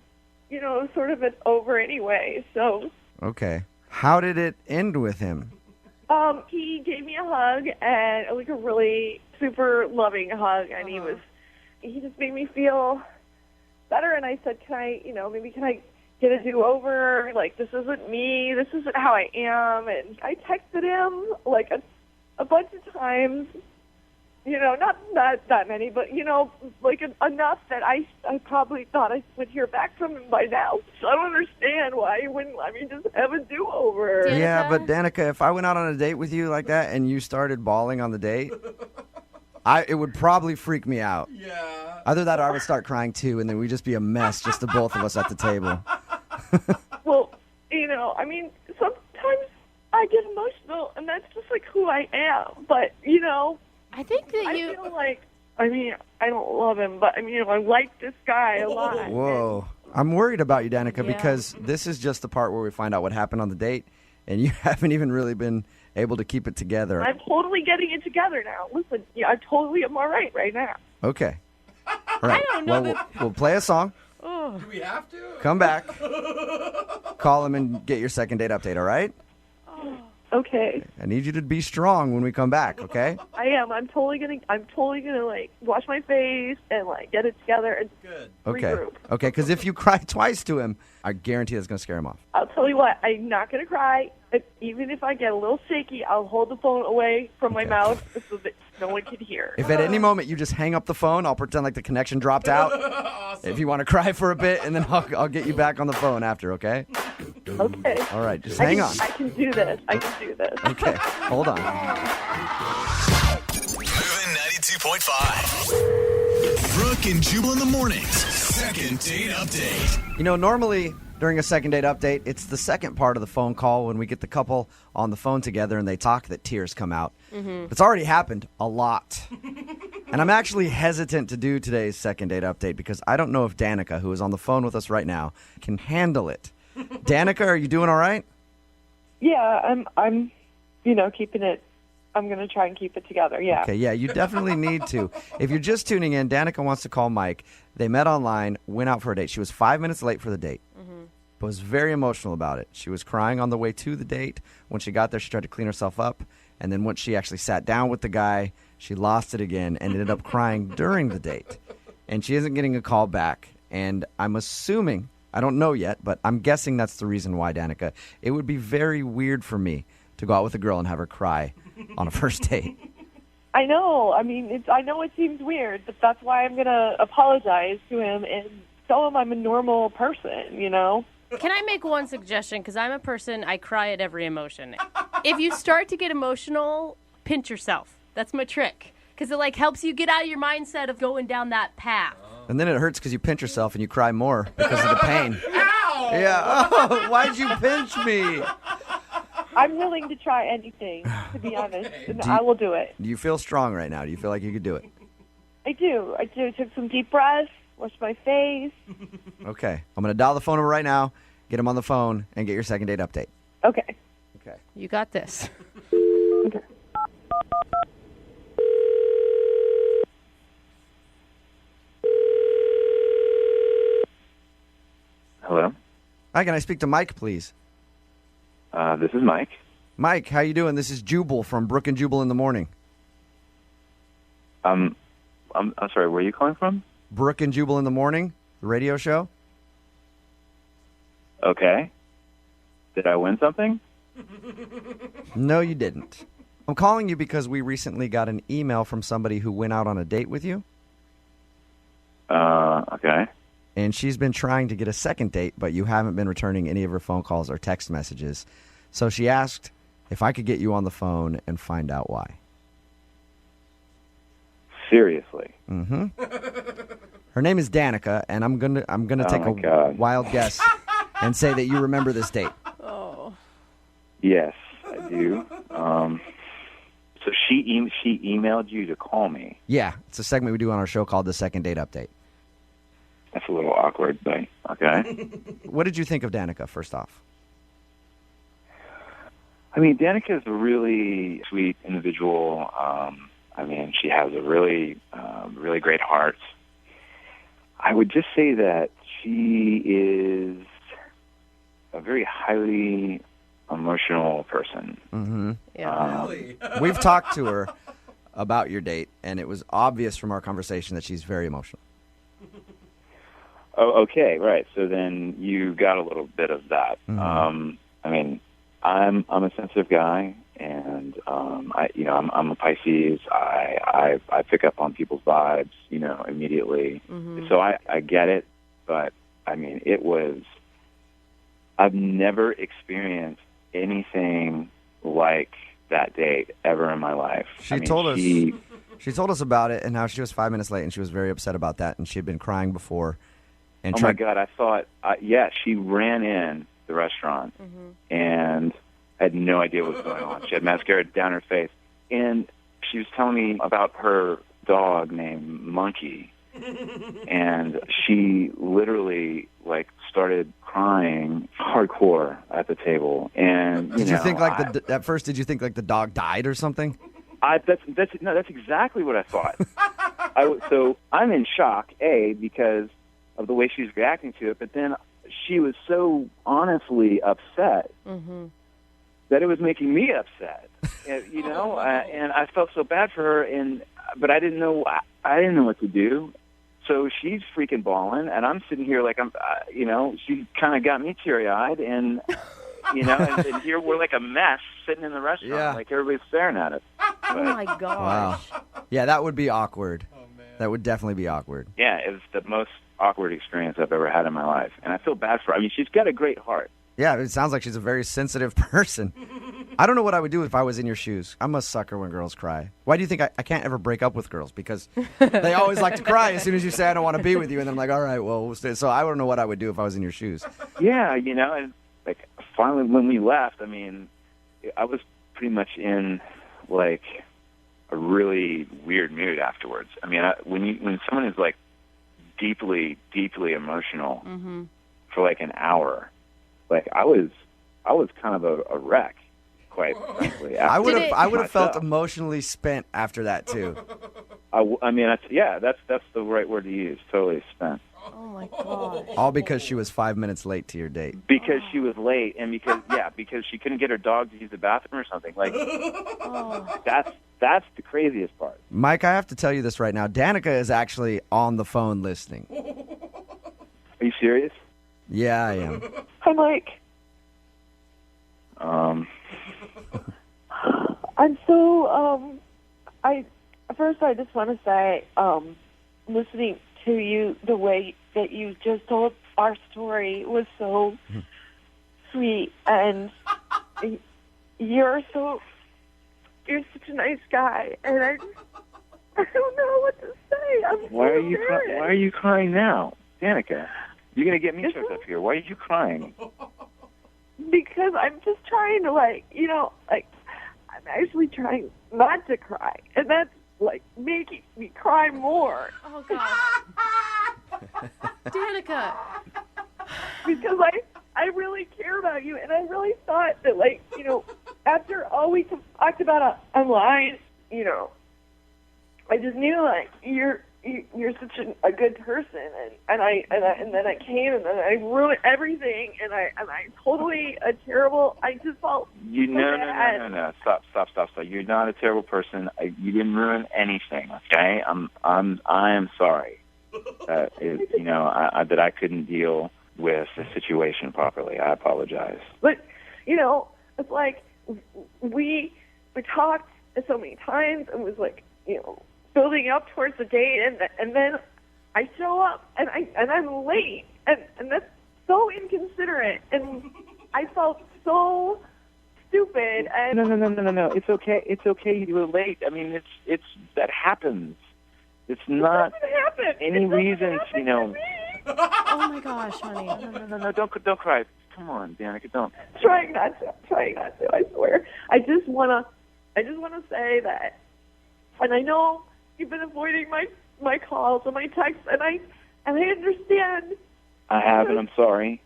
over anyway, so... Okay. How did it end with him? He gave me a hug, and a really super loving hug, and he just made me feel better, and I said, can I get a do-over? This isn't me, this isn't how I am, and I texted him, a bunch of times, not that many, but, enough that I probably thought I would hear back from him by now. So I don't understand why he wouldn't let me just have a do-over. Danica? Yeah, but Danica, if I went out on a date with you like that and you started bawling on the date, it would probably freak me out. Yeah. Either that or I would start crying too, and then we'd just be a mess, just the both of us at the table. Well, sometimes I get emotional, and that's just who I am. But I think that I feel I don't love him, but I like this guy a lot. Whoa. I'm worried about you, Danica, Yeah. because this is just the part where we find out what happened on the date, and you haven't even really been able to keep it together. I'm totally getting it together now. Listen, I totally am all right now. Okay. All right. I don't know Well, we'll play a song. Oh. Do we have to? Come back. Call him and get your second date update, all right? Okay. I need you to be strong when we come back, okay? I am. I'm totally gonna like wash my face and like get it together and Okay. regroup. Okay, because if you cry twice to him, I guarantee that's going to scare him off. I'll tell you what, I'm not gonna cry. Even if I get a little shaky, I'll hold the phone away from my mouth so that no one can hear. If at any moment you just hang up the phone, I'll pretend like the connection dropped out. If you want to cry for a bit, and then I'll get you back on the phone after, okay? Okay. All right, just hang on. I can do this. I can do this. Okay, hold on. Moving 92.5. Brooke and Jubal in the mornings. Second date update. You know, normally during a second date update, it's the second part of the phone call when we get the couple on the phone together and they talk that tears come out. Mm-hmm. It's already happened a lot. And I'm actually hesitant to do today's second date update because I don't know if Danica, who is on the phone with us right now, can handle it. Danica, are you doing all right? Yeah, I'm keeping it. I'm going to try and keep it together, yeah. Okay, yeah, you definitely need to. If you're just tuning in, Danica wants to call Mike. They met online, went out for a date. She was 5 minutes late for the date, but was very emotional about it. She was crying on the way to the date. When she got there, she tried to clean herself up, and then once she actually sat down with the guy, she lost it again and ended up crying during the date. And she isn't getting a call back, and I'm assuming, I don't know yet, but I'm guessing that's the reason why, Danica. It would be very weird for me to go out with a girl and have her cry on a first date. I know. I mean, I know it seems weird, but that's why I'm going to apologize to him and tell him I'm a normal person, you know? Can I make one suggestion? Because I'm a person, I cry at every emotion. If you start to get emotional, pinch yourself. That's my trick. Because it, like, helps you get out of your mindset of going down that path. And then it hurts because you pinch yourself and you cry more because of the pain. Ow! Yeah. Oh, why'd you pinch me? I'm willing to try anything, to be honest, and I will do it. Do you feel strong right now? Do you feel like you could do it? I do. I took some deep breaths, washed my face. Okay. I'm going to dial the phone number right now, get him on the phone, and get your second date update. Okay. Okay. You got this. Okay. Hello? Hi, can I speak to Mike, please? This is Mike. Mike, how you doing? This is Jubal from Brooke and Jubal in the morning. I'm sorry, where are you calling from? Brooke and Jubal in the morning, the radio show. Okay. Did I win something? No, you didn't. I'm calling you because we recently got an email from somebody who went out on a date with you. Okay. And she's been trying to get a second date, but you haven't been returning any of her phone calls or text messages. So she asked if I could get you on the phone and find out why. Seriously? Mm-hmm. Her name is Danica, and I'm gonna take a wild guess and say that you remember this date. Oh. Yes, I do. So she emailed you to call me. Yeah, it's a segment we do on our show called The Second Date Update. That's a little awkward, but okay. What did you think of Danica, first off? I mean, Danica is a really sweet individual. I mean, she has a really great heart. I would just say that she is a very highly emotional person. Mm-hmm. Yeah. We've talked to her about your date, and it was obvious from our conversation that she's very emotional. Oh, okay, right. So then you got a little bit of that. Mm-hmm. I mean, I'm a sensitive guy, and I'm a Pisces. I pick up on people's vibes, immediately. Mm-hmm. So I get it, but I mean, I've never experienced anything like that date ever in my life. She told us about it and how she was 5 minutes late, and she was very upset about that, and she had been crying before. And my God, I thought, she ran in the restaurant and had no idea what was going on. She had mascara down her face, and she was telling me about her dog named Monkey, and she literally started crying hardcore at the table. And did you think at first? Did you think the dog died or something? That's exactly what I thought. So I'm in shock, because of the way she was reacting to it, but then she was so honestly upset that it was making me upset. And I felt so bad for her, but I didn't know what to do. So she's freaking bawling, and I'm sitting here like she kind of got me teary-eyed, and and here we're like a mess sitting in the restaurant, like everybody's staring at us. Oh my gosh! Wow. Yeah, that would be awkward. Oh man, that would definitely be awkward. Yeah, it was the most awkward experience I've ever had in my life, and I feel bad for her. I mean, she's got a great heart. Yeah, it sounds like she's a very sensitive person. I don't know what I would do if I was in your shoes. I'm a sucker when girls cry. Why do you think I can't ever break up with girls? Because they always like to cry as soon as you say I don't want to be with you, and then I'm like, all right, well, we'll stay. So I don't know what I would do if I was in your shoes. Yeah, and like finally when we left, I mean, I was pretty much in like a really weird mood afterwards. I mean, when someone is like deeply, deeply emotional for like an hour, like I was kind of a wreck, quite frankly. I would have felt emotionally spent after that too. I mean, that's the right word to use. Totally spent. Oh my god! All because she was 5 minutes late to your date. Because she was late, and because she couldn't get her dog to use the bathroom or something. Like that's the craziest part. Mike, I have to tell you this right now. Danica is actually on the phone listening. Are you serious? Yeah, I am. Hi, Mike. I'm so first I just want to say, listening to you, the way that you just told our story was so sweet, and you're such a nice guy, and I don't know what to say. Why are you crying now, Danica? You're gonna get me choked up here. Why are you crying? Because I'm just trying to, I'm actually trying not to cry, and that's making me cry more. Oh God, Danica. Because I really care about you, and I really thought that, after all we talked about online, I just knew you're such a good person, and then I came, and then I ruined everything, and I totally a terrible. I just felt no. Stop. You're not a terrible person. You didn't ruin anything. Okay, I am sorry that that I couldn't deal with the situation properly. I apologize. But it's like we talked so many times, and was building up towards the date, and then I show up and I'm late, and that's so inconsiderate, and I felt so stupid. And No. It's okay. You were late. I mean, it's that happens. It's not any reason to. Oh my gosh, honey. No. Don't cry. Come on, Danica, don't. Trying not to. I swear. I just wanna say that, and I know you've been avoiding my calls and my texts, and I understand. I have, and I'm sorry.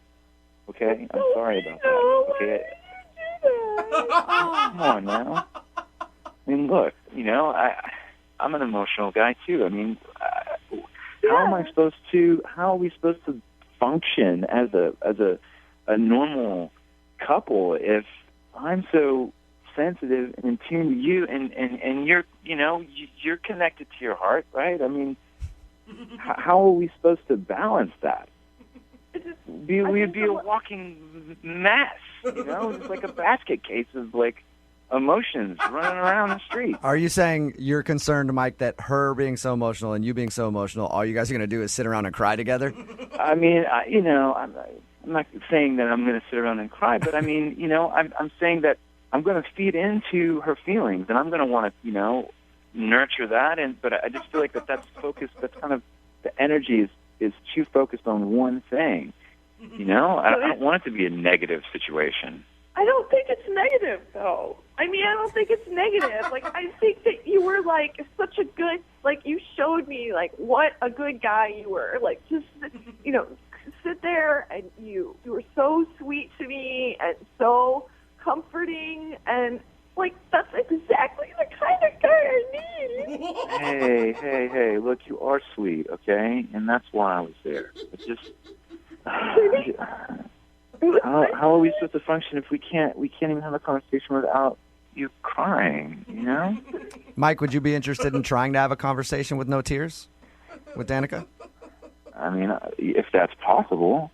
Okay, I'm sorry about that. Okay. Come on now. I mean, look, I'm an emotional guy too. I mean, how are we supposed to function as a normal couple if I'm so sensitive and in tune to you, and you're connected to your heart, right? I mean, how are we supposed to balance that? We'd be a walking mess, just like a basket case of emotions running around the street. Are you saying you're concerned, Mike, that her being so emotional and you being so emotional, all you guys are going to do is sit around and cry together? I mean, I'm not saying that I'm going to sit around and cry, but I mean, I'm saying that I'm going to feed into her feelings, and I'm going to want to, nurture that. But I just feel like that's focused. That's kind of the energy is too focused on one thing. I don't want it to be a negative situation. I don't think it's negative, though. I mean, I don't think it's negative. I think that you were such a good. You showed me what a good guy you were. Just sit there, and you were so sweet to me and so comforting, and that's exactly the kind of guy I need. Hey, look, you are sweet, okay? And that's why I was there. It's just How are we supposed to function if we can't even have a conversation without you crying, you know? Mike, would you be interested in trying to have a conversation with no tears with Danica? I mean, if that's possible.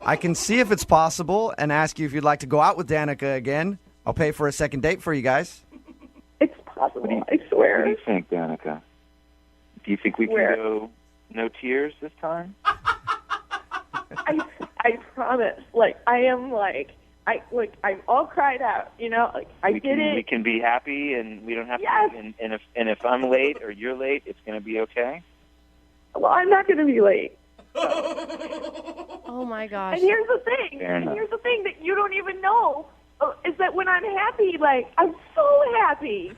I can see if it's possible and ask you if you'd like to go out with Danica again. I'll pay for a second date for you guys. It's possible, I swear. What do you think, Danica? Do you think we can go no tears this time? I promise. Like, I'm all cried out, you know? Like, I did it. We can be happy and we don't have to. And if I'm late or you're late, it's going to be okay? Well, I'm not going to be late. Oh, my gosh. And here's the thing. Here's the thing that you don't even know is that when I'm happy, like, I'm so happy.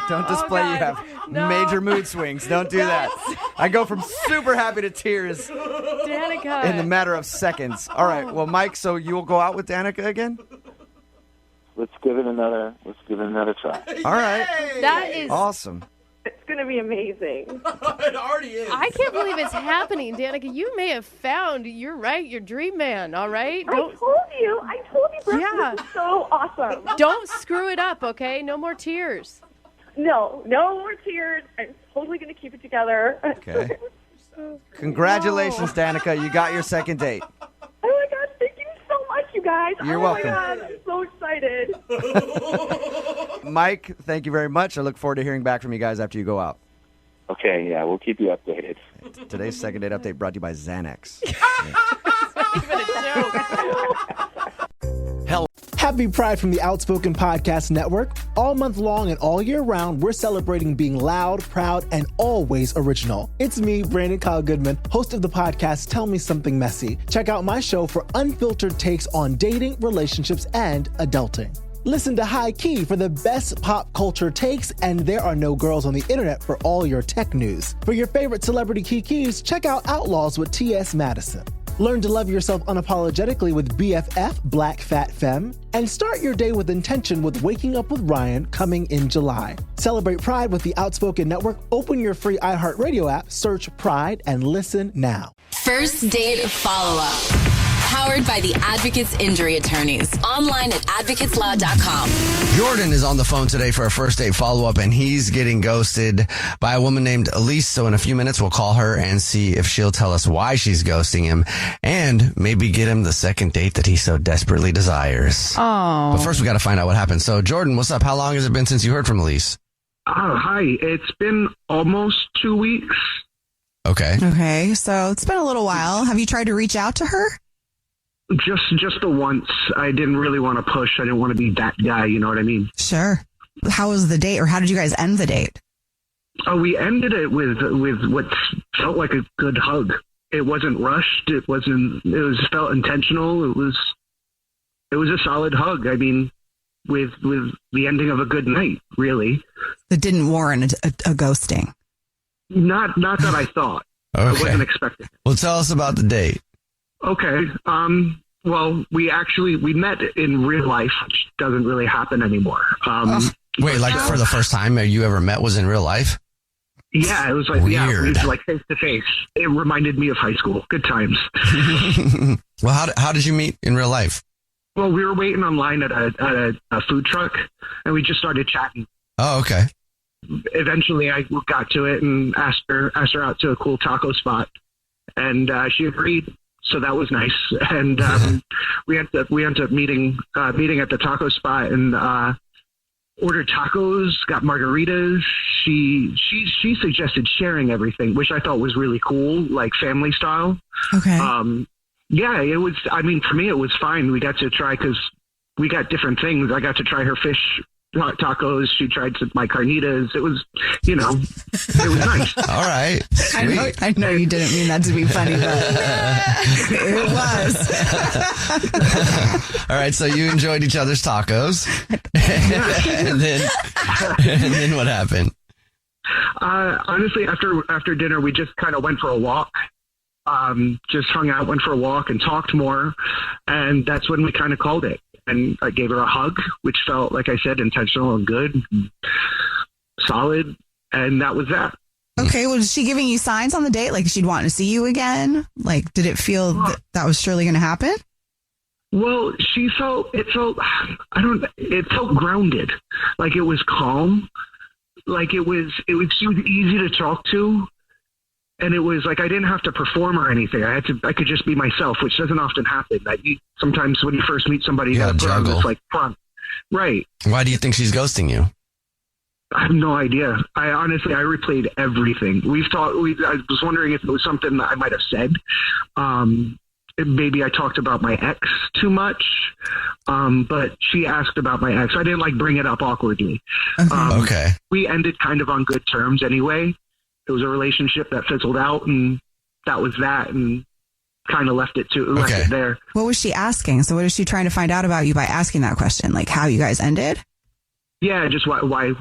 Don't display you have major mood swings. Don't do that. I go from super happy to tears Danica. in the matter of seconds. All right. Well, Mike, so you will go out with Danica again? Let's give it another try. All right. That is awesome. It's going to be amazing. It already is. I can't believe it's happening, Danica. You may have found, you're right, your dream man, all right? I told you, Brooke. Yeah. This is so awesome. Don't screw it up, okay? No more tears. No more tears. I'm totally going to keep it together. Okay. Congratulations, Danica. You got your second date. Oh, my God. Thank you so much, you guys. You're welcome. Oh, my God. I'm so excited. Mike, thank you very much. I look forward to hearing back from you guys after you go out. Okay, yeah, we'll keep you updated. Today's second date update brought to you by Xanax. Happy Pride from the Outspoken Podcast Network. All month long and all year round, we're celebrating being loud, proud, and always original. It's me, Brandon Kyle Goodman, host of the podcast Tell Me Something Messy. Check out my show for unfiltered takes on dating, relationships, and adulting. Listen to High Key for the best pop culture takes, and There Are No Girls on the Internet for all your tech news. For your favorite celebrity kikis, check out Outlaws with T.S. Madison. Learn to love yourself unapologetically with BFF, Black Fat Femme. And start your day with intention with Waking Up with Ryan coming in July. Celebrate Pride with the Outspoken Network. Open your free iHeartRadio app, search Pride, and listen now. First Date Follow-Up. Powered by the Advocates Injury Attorneys. Online at advocateslaw.com. Jordan is on the phone today for a first date follow-up, and he's getting ghosted by a woman named Elise. So in a few minutes, we'll call her and see if she'll tell us why she's ghosting him and maybe get him the second date that he so desperately desires. Oh. But first, we got to find out what happened. So, Jordan, what's up? How long has it been since you heard from Elise? Oh, hi. It's been almost 2 weeks. Okay. Okay, so it's been a little while. Have you tried to reach out to her? Just the once. I didn't really want to push. I didn't want to be that guy, you know what I mean? Sure. How was the date, or how did you guys end the date? Oh, we ended it with what felt like a good hug. It wasn't rushed. It felt intentional. It was a solid hug. I mean, with the ending of a good night, really. It didn't warrant a ghosting. Not that I thought. Okay. I wasn't expecting it. Well, tell us about the date. Okay. Well, we met in real life, which doesn't really happen anymore. Wait, like for the first time you ever met was in real life? Yeah, it was like, Weird. yeah, it was like face to face. It reminded me of high school. Good times. Well, how did you meet in real life? Well, we were waiting online at a food truck, and we just started chatting. Oh, okay. Eventually, I got to it and asked her out to a cool taco spot, and she agreed. So that was nice, and we ended up meeting at the taco spot and ordered tacos, got margaritas. She suggested sharing everything, which I thought was really cool, like family style. Okay. Yeah, it was. I mean, for me, it was fine. We got to try because we got different things. I got to try her fish tacos. She tried my carnitas. It was, it was nice. All right. I know you didn't mean that to be funny, but it was. All right. So you enjoyed each other's tacos. and then what happened? Honestly, after dinner, we just kind of went for a walk. Just hung out, went for a walk and talked more. And that's when we kind of called it. And I gave her a hug, which felt, like I said, intentional and good, and solid. And that was that. Okay, was she giving you signs on the date? Like she'd want to see you again? Like, did it feel that was surely going to happen? Well, it felt grounded. Like it was calm. Like she was easy to talk to. And it was like I didn't have to perform or anything. I could just be myself, which doesn't often happen. Sometimes when you first meet somebody, you gotta put on this front. Right. Why do you think she's ghosting you? I have no idea. I replayed everything. I was wondering if it was something that I might have said. Maybe I talked about my ex too much. But she asked about my ex. I didn't bring it up awkwardly. Okay. We ended kind of on good terms anyway. It was a relationship that fizzled out, and that was that, and kind of left it there. What was she asking? So what is she trying to find out about you by asking that question? Like how you guys ended? Yeah, just why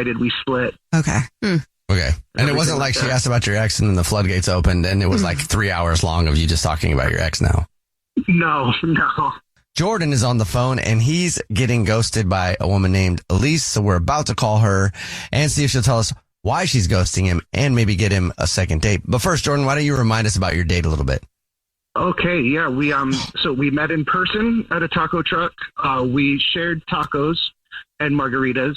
did we split? Okay. Okay. And it wasn't like she asked about your ex and then the floodgates opened and it was 3 hours long of you just talking about your ex now. No. Jordan is on the phone and he's getting ghosted by a woman named Elise. So we're about to call her and see if she'll tell us why she's ghosting him and maybe get him a second date. But first, Jordan, why don't you remind us about your date a little bit? Okay. Yeah. We met in person at a taco truck. We shared tacos and margaritas.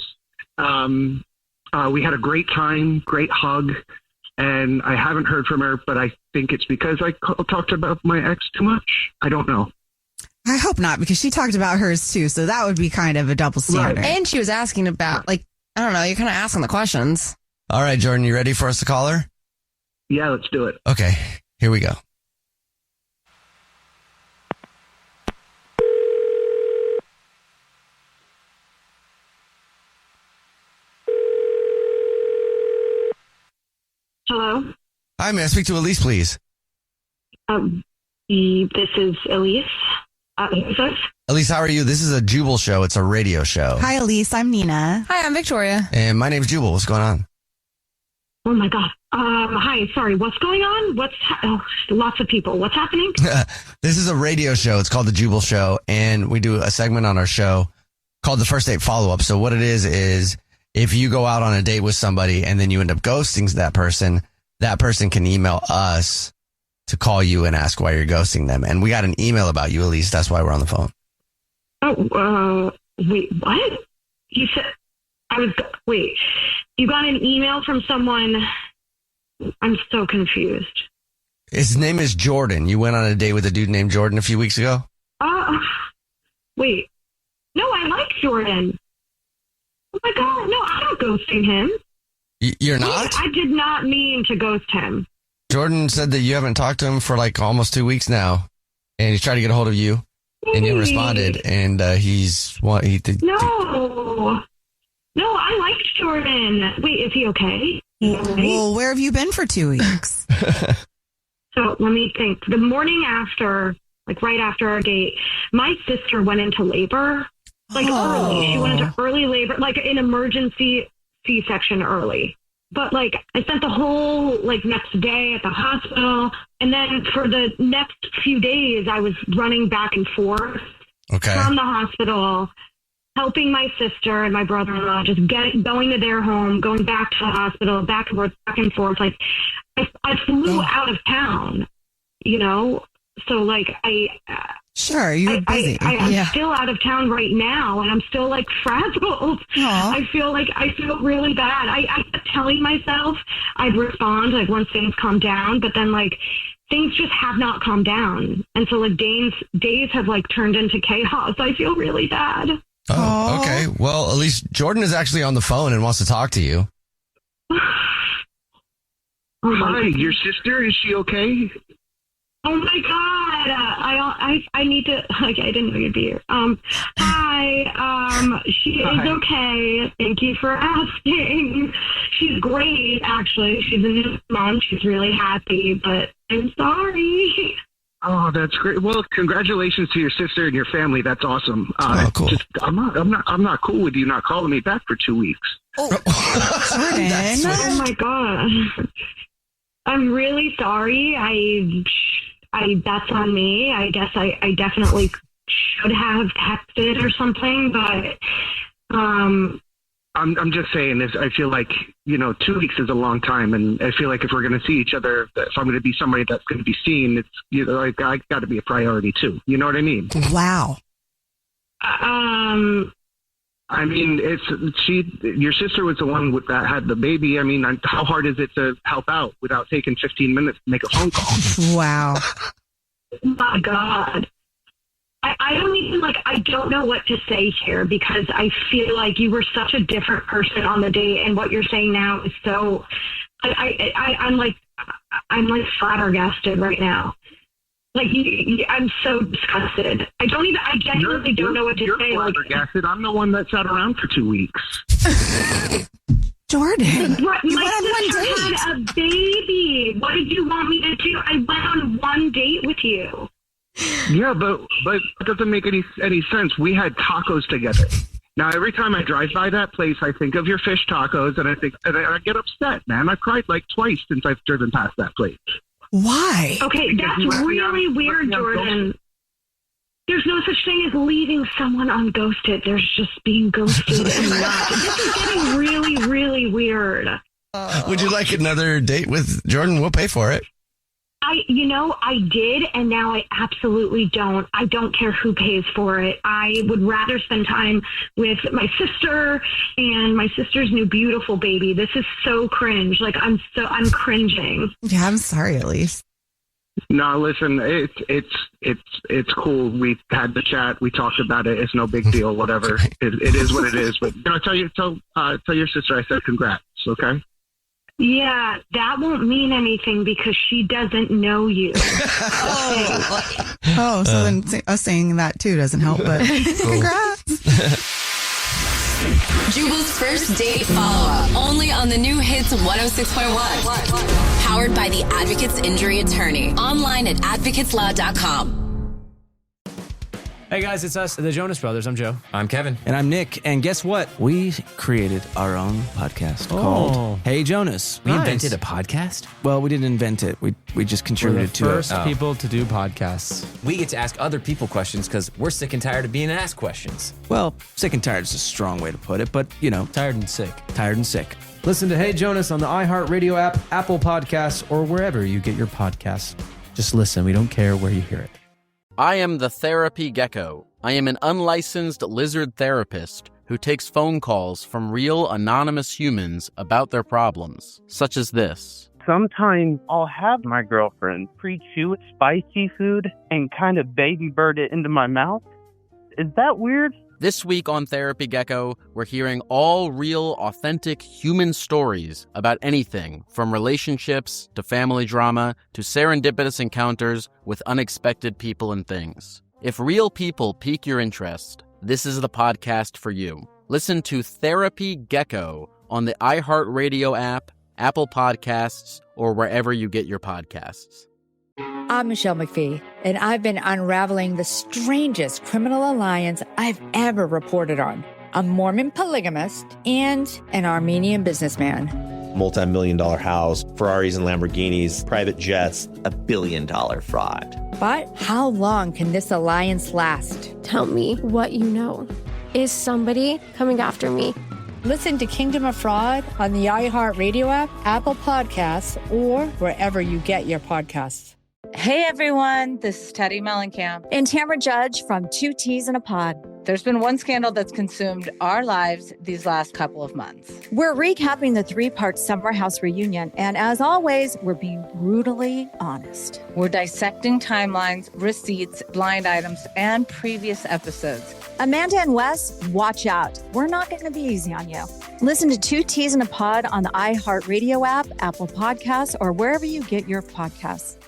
We had a great time, great hug, and I haven't heard from her, but I think it's because I talked about my ex too much. I don't know. I hope not, because she talked about hers too, so that would be kind of a double standard. Right. And she was asking about, I don't know, you're kind of asking the questions. All right, Jordan, you ready for us to call her? Yeah, let's do it. Okay, here we go. Hello? Hi, may I speak to Elise, please? This is Elise. Who's this? Elise, how are you? This is a Jubal show. It's a radio show. Hi, Elise. I'm Nina. Hi, I'm Victoria. And my name's Jubal. What's going on? Oh, my God. Hi, sorry. What's going on? Lots of people. What's happening? This is a radio show. It's called the Jubal Show. And we do a segment on our show called the First Date Follow-Up. So what it is if you go out on a date with somebody and then you end up ghosting that person can email us to call you and ask why you're ghosting them. And we got an email about you, Elise. That's why we're on the phone. Oh, wait, what? You said, you got an email from someone? I'm so confused. His name is Jordan. You went on a date with a dude named Jordan a few weeks ago? Wait. No, I like Jordan. Oh my God, no, I'm not ghosting him. You're not? I did not mean to ghost him. Jordan said that you haven't talked to him for almost 2 weeks now, and he's trying to get a hold of you, and you responded, and No, I liked Jordan. Wait, is he okay? Well, where have you been for 2 weeks? So let me think. The morning after, right after our date, my sister went into labor. Early. She went into early labor, an emergency C-section early. But I spent the whole next day at the hospital. And then for the next few days, I was running back and forth from the hospital, helping my sister and my brother-in-law, just going to their home, going back to the hospital, back and forth. I flew out of town, So Sure, you were busy. I'm still out of town right now, and I'm still frazzled. I feel really bad. I kept telling myself I'd respond once things calm down, but then things just have not calmed down, and so days have turned into chaos. I feel really bad. Oh, okay. Well, at least Jordan is actually on the phone and wants to talk to you. Hi, your sister, is she okay? Oh my God! I need to. I didn't know you'd be here. Hi. She is okay. Thank you for asking. She's great, actually. She's a new mom. She's really happy, but I'm sorry. Oh, that's great. Well, congratulations to your sister and your family. That's awesome. Cool. I'm not cool with you not calling me back for 2 weeks. Oh my God! I'm really sorry. That's on me. I guess I definitely should have texted or something, but I'm just saying this. I feel like, 2 weeks is a long time. And I feel like if we're going to see each other, if I'm going to be somebody that's going to be seen, it's, I got to be a priority too. You know what I mean? Wow. I mean, your sister was the one that had the baby. I mean, how hard is it to help out without taking 15 minutes to make a phone call? Wow. My God. I don't even I don't know what to say here because I feel like you were such a different person on the date, and what you're saying now is so. I'm flabbergasted right now. I'm so disgusted. I genuinely don't know what to say. You're flabbergasted. I'm the one that sat around for 2 weeks. My Jordan, sister had a baby. What did you want me to do? I went on one date with you. Yeah, but it doesn't make any sense. We had tacos together. Now, every time I drive by that place, I think of your fish tacos, and I get upset, man. I've cried twice since I've driven past that place. Why? Okay, that's really weird, Jordan. There's no such thing as leaving someone unghosted. There's just being ghosted and left. This is getting really, really weird. Would you like another date with Jordan? We'll pay for it. I did, and now I absolutely don't. I don't care who pays for it. I would rather spend time with my sister and my sister's new beautiful baby. This is so cringe. I'm cringing. Yeah, I'm sorry, Elise. No, listen, it's cool. We had the chat. We talked about it. It's no big deal. Whatever. It is what it is. But tell your sister I said congrats. Okay. Yeah, that won't mean anything because she doesn't know you. So then us saying that too doesn't help, but congrats. Jubal's first date follow-up, only on the new Hits 106.1. Powered by the Advocates Injury Attorney. Online at advocateslaw.com. Hey guys, it's us, the Jonas Brothers. I'm Joe. I'm Kevin. And I'm Nick. And guess what? We created our own podcast called Hey Jonas. We invented a podcast? Well, we didn't invent it. We just contributed to it. We're the first people to do podcasts. We get to ask other people questions because we're sick and tired of being asked questions. Well, sick and tired is a strong way to put it, but tired and sick. Tired and sick. Listen to Hey Jonas on the iHeartRadio app, Apple Podcasts, or wherever you get your podcasts. Just listen. We don't care where you hear it. I am the Therapy Gecko. I am an unlicensed lizard therapist who takes phone calls from real anonymous humans about their problems, such as this. Sometimes I'll have my girlfriend pre-chew spicy food and kind of baby bird it into my mouth. Is that weird? This week on Therapy Gecko, we're hearing all real, authentic human stories about anything from relationships to family drama to serendipitous encounters with unexpected people and things. If real people pique your interest, this is the podcast for you. Listen to Therapy Gecko on the iHeartRadio app, Apple Podcasts, or wherever you get your podcasts. I'm Michelle McPhee, and I've been unraveling the strangest criminal alliance I've ever reported on. A Mormon polygamist and an Armenian businessman. Multi-million-dollar house, Ferraris and Lamborghinis, private jets, $1 billion fraud. But how long can this alliance last? Tell me what you know. Is somebody coming after me? Listen to Kingdom of Fraud on the iHeartRadio app, Apple Podcasts, or wherever you get your podcasts. Hey everyone, this is Teddy Mellencamp and Tamara Judge from Two Teas in a Pod. There's been one scandal that's consumed our lives these last couple of months. We're recapping the 3-part Summer House reunion, and as always, we're being brutally honest. We're dissecting timelines, receipts, blind items, and previous episodes. Amanda and Wes, watch out. We're not going to be easy on you. Listen to Two Teas in a Pod on the iHeartRadio app, Apple Podcasts, or wherever you get your podcasts.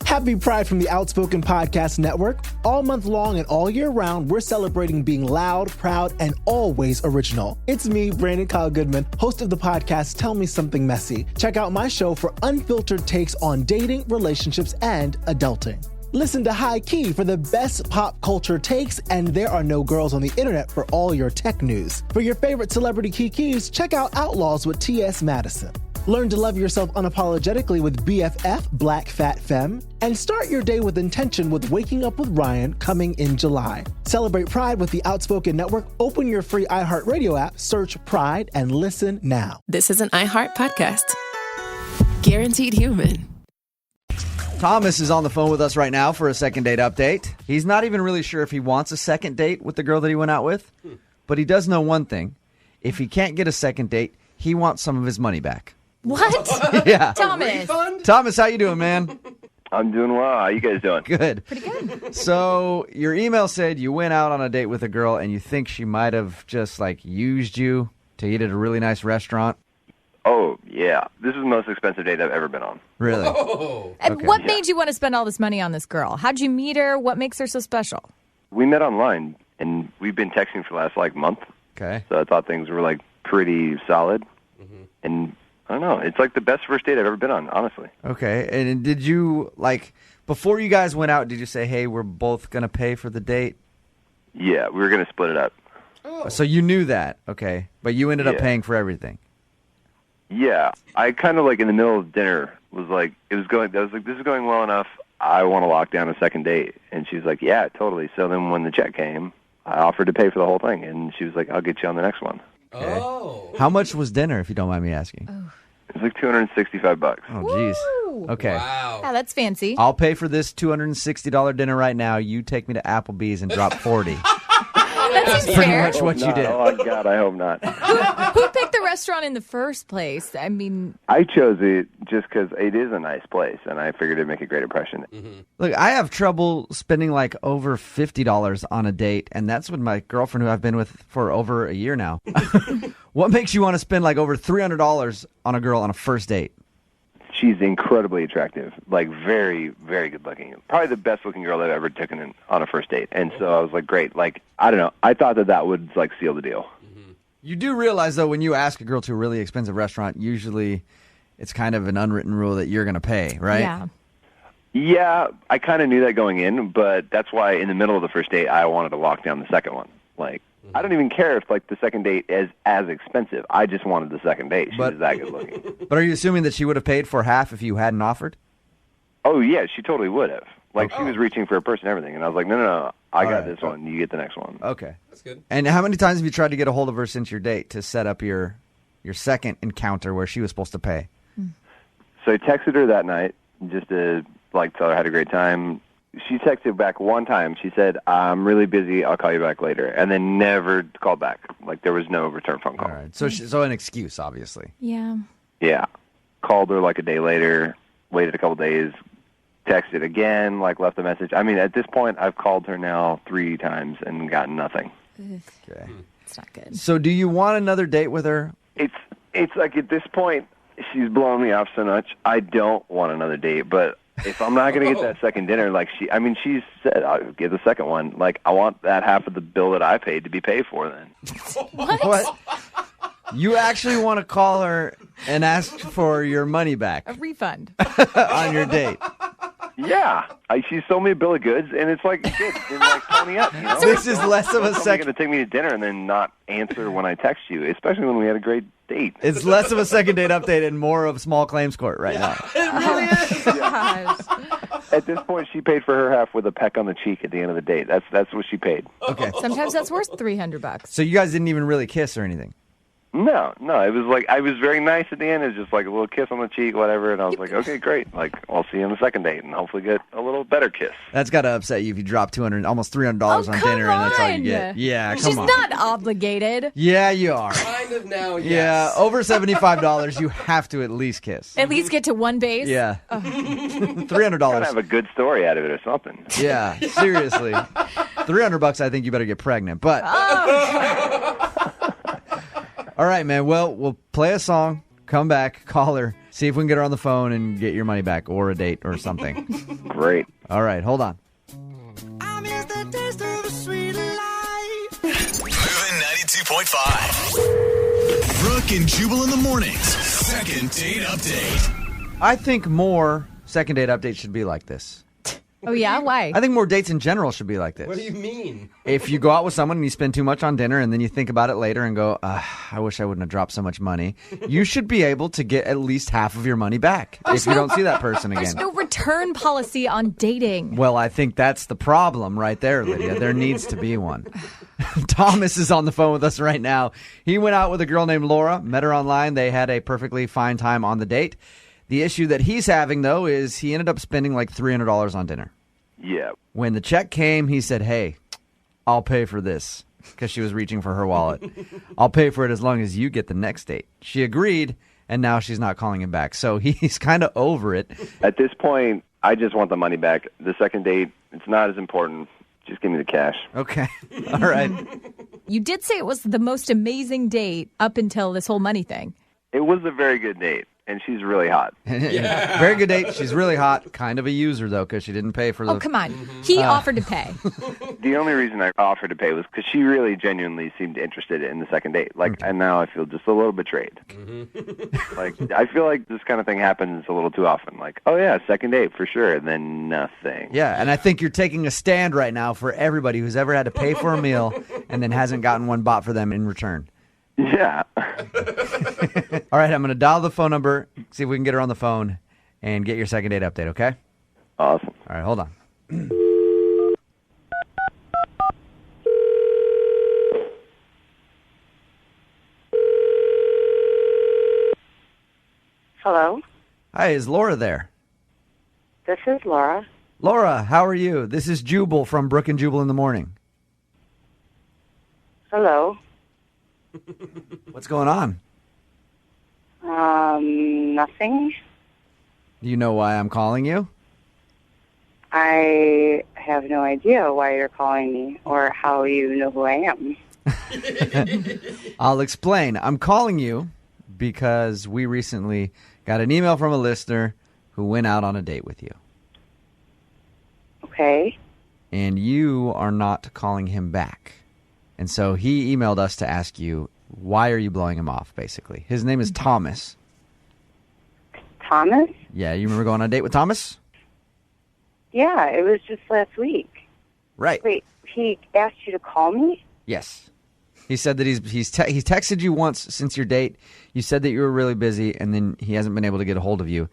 Happy Pride from the Outspoken Podcast Network. All month long and all year round, we're celebrating being loud, proud, and always original. It's me, Brandon Kyle Goodman, host of the podcast Tell Me Something Messy. Check out my show for unfiltered takes on dating, relationships, and adulting. Listen to High Key for the best pop culture takes, and There Are No Girls on the Internet for all your tech news. For your favorite celebrity kikis, check out Outlaws with T.S. Madison. Learn to love yourself unapologetically with BFF, Black Fat Femme. And start your day with intention with Waking Up with Ryan coming in July. Celebrate Pride with the Outspoken Network. Open your free iHeartRadio app, search Pride, and listen now. This is an iHeart podcast. Guaranteed human. Thomas is on the phone with us right now for a second date update. He's not even really sure if he wants a second date with the girl that he went out with, but he does know one thing. If he can't get a second date, he wants some of his money back. What? Yeah. Thomas. Thomas, how you doing, man? I'm doing well. How you guys doing? Good. Pretty good. So your email said you went out on a date with a girl and you think she might have just used you to eat at a really nice restaurant. Oh, yeah. This is the most expensive date I've ever been on. Really? And Okay. what made you want to spend all this money on this girl? How'd you meet her? What makes her so special? We met online, and we've been texting for the last, month. Okay. So I thought things were, pretty solid. And I don't know. It's, the best first date I've ever been on, honestly. Okay. And did you, before you guys went out, did you say, hey, we're both going to pay for the date? Yeah, we were going to split it up. So you knew that, okay. But you ended up Yeah. paying for everything. Yeah. I kind of, in the middle of dinner, was this is going well enough. I want to lock down a second date. And she was like, yeah, totally. So then when the check came, I offered to pay for the whole thing. And she was like, I'll get you on the next one. Okay. Oh. How much was dinner, if you don't mind me asking? It was $265. Oh, jeez. Okay. Yeah, that's fancy. I'll pay for this $260 dinner right now. You take me to Applebee's and drop 40. That That's seems pretty fair. much what you did. Oh, God, I hope not. Who picked the restaurant in the first place? I mean, I chose it just because it is a nice place, and I figured it'd make a great impression. Look, I have trouble spending over $50 on a date, and that's with my girlfriend who I've been with for over a year now. What makes you want to spend over $300 on a girl on a first date? She's incredibly attractive, very, very good looking. Probably the best looking girl I've ever taken on a first date. And so I was great. I don't know. I thought that would seal the deal. You do realize, though, when you ask a girl to a really expensive restaurant, usually it's kind of an unwritten rule that you're going to pay, right? Yeah. Yeah, I kind of knew that going in, but that's why in the middle of the first date, I wanted to lock down the second one. I don't even care if the second date is as expensive. I just wanted the second date. She was that good looking. But are you assuming that she would have paid for half if you hadn't offered? Oh, yeah, she totally would have. She was reaching for a purse and everything, and I was like, no, I got this one. You get the next one. Okay. That's good. And how many times have you tried to get a hold of her since your date to set up your second encounter where she was supposed to pay? So I texted her that night just to, tell her I had a great time. She texted back one time. She said, I'm really busy. I'll call you back later. And then never called back. There was no return phone call. All right. So an excuse, obviously. Yeah. Yeah. Called her a day later, waited a couple days, texted again, left a message. I mean, at this point, I've called her now 3 times and gotten nothing. Okay. It's not good. So do you want another date with her? It's at this point, she's blowing me off so much. I don't want another date, but if I'm not going to get that second dinner, she said, I'll get the second one. I want that half of the bill that I paid to be paid for then. What? You actually want to call her and ask for your money back A refund. on your date? Yeah. She sold me a bill of goods, and it's good. And pony up, you know? This is less of a second. going to take me to dinner and then not answer when I text you, especially when we had a great date. It's less of a second date update and more of small claims court right now. It really is. At this point, she paid for her half with a peck on the cheek at the end of the date. That's what she paid. Okay. Sometimes that's worth $300. So you guys didn't even really kiss or anything? No. It was I was very nice at the end. It was just a little kiss on the cheek, whatever. And I was like, okay, great. I'll see you on the second date and hopefully get a little better kiss. That's got to upset you if you drop almost $300 on dinner and that's all you get. Yeah, come She's on. not obligated. Yeah, you are. Kind of now, yes. Yeah, over $75, you have to at least kiss. At least get to one base. Yeah. $300. Gotta have a good story out of it or something. Yeah, seriously. $300, I think you better get pregnant. But all right, man. Well, we'll play a song, come back, call her, see if we can get her on the phone and get your money back or a date or something. Great. All right, hold on. Moving 92.5. Brooke and Jubal in the mornings. Second date update. I think more second date updates should be like this. Oh, yeah? Why? I think more dates in general should be like this. What do you mean? If you go out with someone and you spend too much on dinner and then you think about it later and go, I wish I wouldn't have dropped so much money, you should be able to get at least half of your money back if you don't see that person again. There's no return policy on dating. Well, I think that's the problem right there, Lydia. There needs to be one. Thomas is on the phone with us right now. He went out with a girl named Laura, met her online. They had a perfectly fine time on the date. The issue that he's having, though, is he ended up spending like $300 on dinner. Yeah. When the check came, he said, hey, I'll pay for this, because she was reaching for her wallet. I'll pay for it as long as you get the next date. She agreed, and now she's not calling him back. So he's kind of over it. At this point, I just want the money back. The second date, it's not as important. Just give me the cash. Okay. All right. You did say it was the most amazing date up until this whole money thing. It was a very good date, and she's really hot. Very good date. She's really hot. Kind of a user, though, because she didn't pay for the... Oh, come on. He offered to pay. The only reason I offered to pay was because she really genuinely seemed interested in the second date. And now I feel just a little betrayed. I feel like this kind of thing happens a little too often. Oh yeah, second date for sure, and then nothing. Yeah, and I think you're taking a stand right now for everybody who's ever had to pay for a meal and then hasn't gotten one bought for them in return. Yeah. All right, I'm going to dial the phone number, see if we can get her on the phone, and get your second date update, okay? Awesome. All right, hold on. Hello? Hi, is Laura there? This is Laura. Laura, how are you? This is Jubal from Brooke and Jubal in the morning. Hello. What's going on? Nothing. Do you know why I'm calling you? I have no idea why you're calling me or how you know who I am. I'll explain. I'm calling you because we recently got an email from a listener who went out on a date with you. Okay. And you are not calling him back. And so he emailed us to ask you, why are you blowing him off, basically? His name is Thomas. Thomas? Yeah, you remember going on a date with Thomas? Yeah, it was just last week. Right. Wait, he asked you to call me? Yes. He said that he's texted you once since your date. You said that you were really busy, and then he hasn't been able to get a hold of you.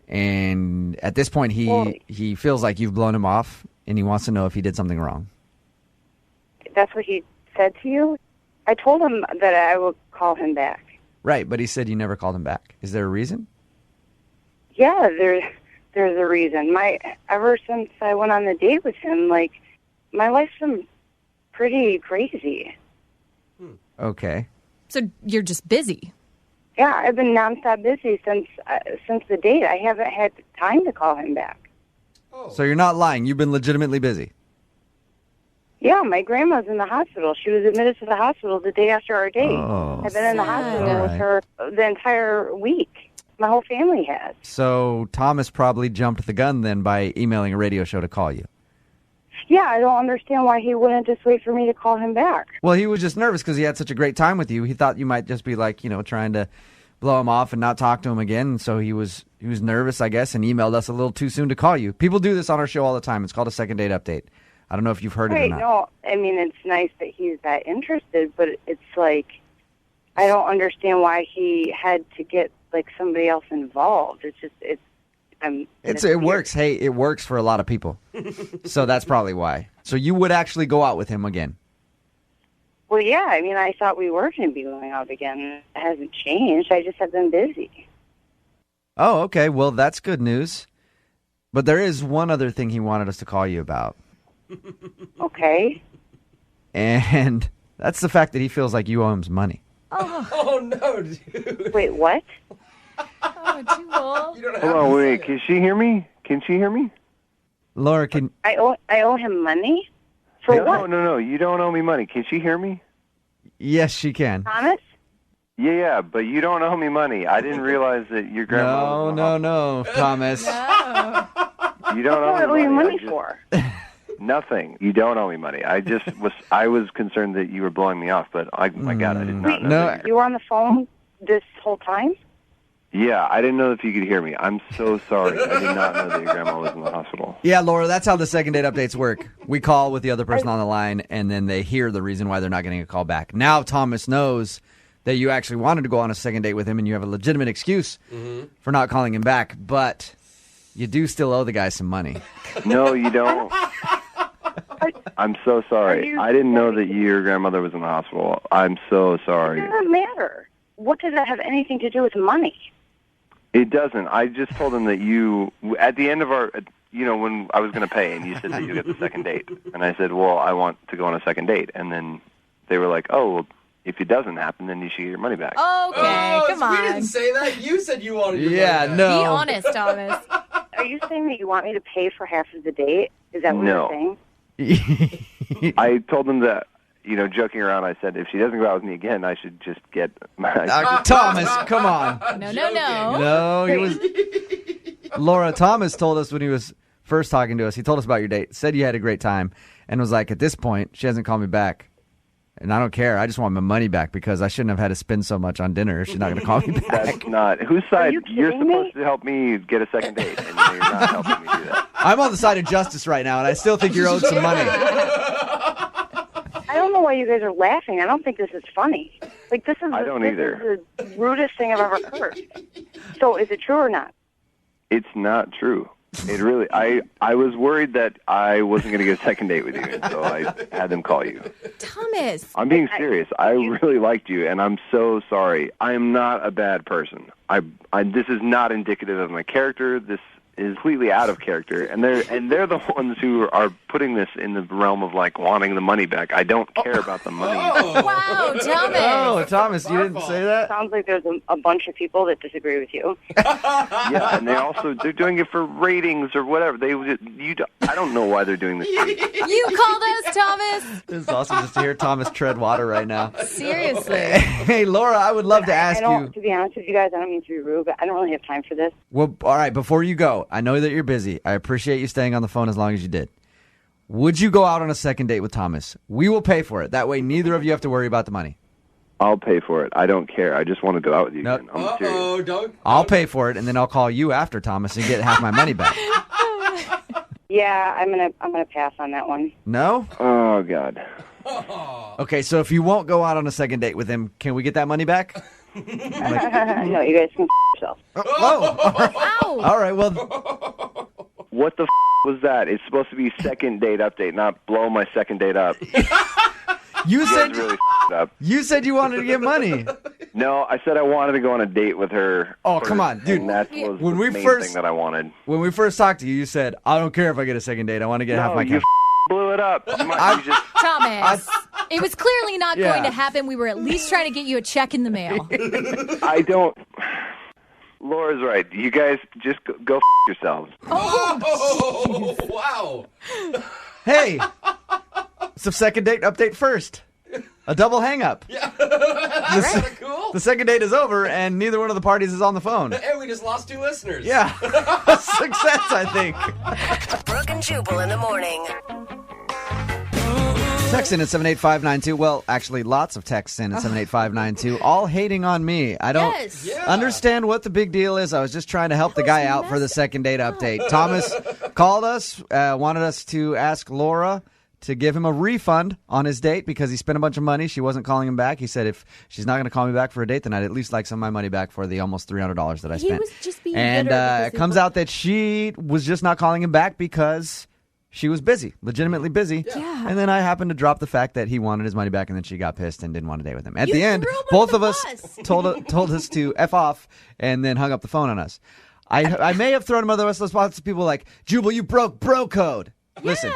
And at this point, he feels like you've blown him off, and he wants to know if he did something wrong. That's what he said to you? I told him that I would call him back. Right, but he said you never called him back. Is there a reason? Yeah, there's a reason. Ever since I went on the date with him, my life's been pretty crazy. Okay. So you're just busy. Yeah, I've been nonstop busy since the date. I haven't had time to call him back. So you're not lying. You've been legitimately busy. Yeah, my grandma's in the hospital. She was admitted to the hospital the day after our date. Oh, I've been in the hospital with her the entire week. My whole family has. So Thomas probably jumped the gun then by emailing a radio show to call you. Yeah, I don't understand why he wouldn't just wait for me to call him back. Well, he was just nervous because he had such a great time with you. He thought you might just be trying to blow him off and not talk to him again. And so he was nervous, I guess, and emailed us a little too soon to call you. People do this on our show all the time. It's called a second date update. I don't know if you've heard it or not. No, I mean, it's nice that he's that interested, but it's I don't understand why he had to get somebody else involved. It's just it works. Hey, it works for a lot of people. So that's probably why. So you would actually go out with him again? Well, yeah. I mean, I thought we were going to be going out again. It hasn't changed. I just have been busy. Oh, okay. Well, that's good news. But there is one other thing he wanted us to call you about. Okay. And that's the fact that he feels like you owe him money. Oh no, dude. Wait, what? Oh, Jubal. You don't have Hold on, to wait. say Can she hear me? Can she hear me? Laura, can... I owe him money? For what? No. You don't owe me money. Can she hear me? Yes, she can. Thomas? Yeah, but you don't owe me money. I didn't realize that your grandma... No, Thomas. No. You don't owe me What do you money. money for? Nothing. You don't owe me money. I was concerned that you were blowing me off, but my God, I did not know. No. that You were on the phone this whole time? Yeah, I didn't know if you could hear me. I'm so sorry. I did not know that your grandma was in the hospital. Yeah, Laura, that's how the second date updates work. We call with the other person on the line, and then they hear the reason why they're not getting a call back. Now Thomas knows that you actually wanted to go on a second date with him, and you have a legitimate excuse for not calling him back, but you do still owe the guy some money. No, you don't. I'm so sorry. I didn't know that your grandmother was in the hospital. I'm so sorry. It doesn't matter. What does that have anything to do with money? It doesn't. I just told him that you, at the end of our, when I was going to pay, and you said that you get the second date. And I said, well, I want to go on a second date. And then they were like, oh, well, if it doesn't happen, then you should get your money back. Okay, come on. We didn't say that. You said you wanted your money back. No. Be honest, Thomas. Are you saying that you want me to pay for half of the date? Is that what you're saying? I told them that, joking around, I said, if she doesn't go out with me again, I should just get my... Thomas, come on. No. No, he was... Laura, Thomas told us when he was first talking to us, he told us about your date, said you had a great time, and was like, at this point, she hasn't called me back. And I don't care. I just want my money back because I shouldn't have had to spend so much on dinner if she's not going to call me back. That's not... Whose side? You're supposed to help me get a second date, and you're not helping me do that. I'm on the side of justice right now, and I still think you're owed some money. I don't know why you guys are laughing. I don't think this is funny. Like, this is I don't either. This is the rudest thing I've ever heard. So is it true or not? It's not true. It really... I was worried that I wasn't going to get a second date with you, and so I had them call you. Thomas. I'm being serious. I really liked you, and I'm so sorry. I am not a bad person. This is not indicative of my character. This is completely out of character, and they're the ones who are putting this in the realm of like wanting the money back. I don't care about the money. Wow, Thomas. Oh, Thomas, you didn't say that? Sounds like there's a bunch of people that disagree with you. Yeah, and they're doing it for ratings or whatever. I don't know why they're doing this. You called us, Thomas. This is awesome just to hear Thomas tread water right now. Seriously. Hey, Laura, I would love to ask you. To be honest with you guys, I don't mean to be rude, but I don't really have time for this. Well, all right, before you go, I know that you're busy. I appreciate you staying on the phone as long as you did. Would you go out on a second date with Thomas? We will pay for it. That way, neither of you have to worry about the money. I'll pay for it. I don't care. I just want to go out with you. Nope. I'm serious. I'll pay for it, and then I'll call you after, Thomas, and get half my money back. Yeah, I'm gonna pass on that one. No? Oh, God. Okay, so if you won't go out on a second date with him, can we get that money back? No, you guys can yourself. Oh. All right, well... What the was that? It's supposed to be second date update, not blow my second date up. You said really up. You said you wanted to get money. No, I said I wanted to go on a date with her. Oh, come on, dude. And that was the main thing that I wanted. When we first talked to you, you said, I don't care if I get a second date. I want to get half my cash. Blew it up. Thomas, it was clearly not going to happen. We were at least trying to get you a check in the mail. I don't... Laura's right. You guys just go yourselves. Oh, wow. Hey, it's a second date update first. A double hang-up. Yeah. That's kind of cool. The second date is over, and neither one of the parties is on the phone. Hey, we just lost 2 listeners. Yeah. Success, I think. Brooke and Jubal in the morning. Text in at 78592. Well, actually, lots of texts in at 78592. All hating on me. I don't understand what the big deal is. I was just trying to help the guy out for the second date update. Thomas called us, wanted us to ask Laura to give him a refund on his date because he spent a bunch of money. She wasn't calling him back. He said, if she's not going to call me back for a date, then I'd at least like some of my money back for the almost $300 that I spent. He was just being and bitter it comes out that she was just not calling him back because she was busy, legitimately busy. Yeah. And then I happened to drop the fact that he wanted his money back, and then she got pissed and didn't want to date with him. At the end, both of us told us to F off and then hung up the phone on us. I may have thrown him under the rest of the spots to people like, Jubal, you broke bro code. Listen.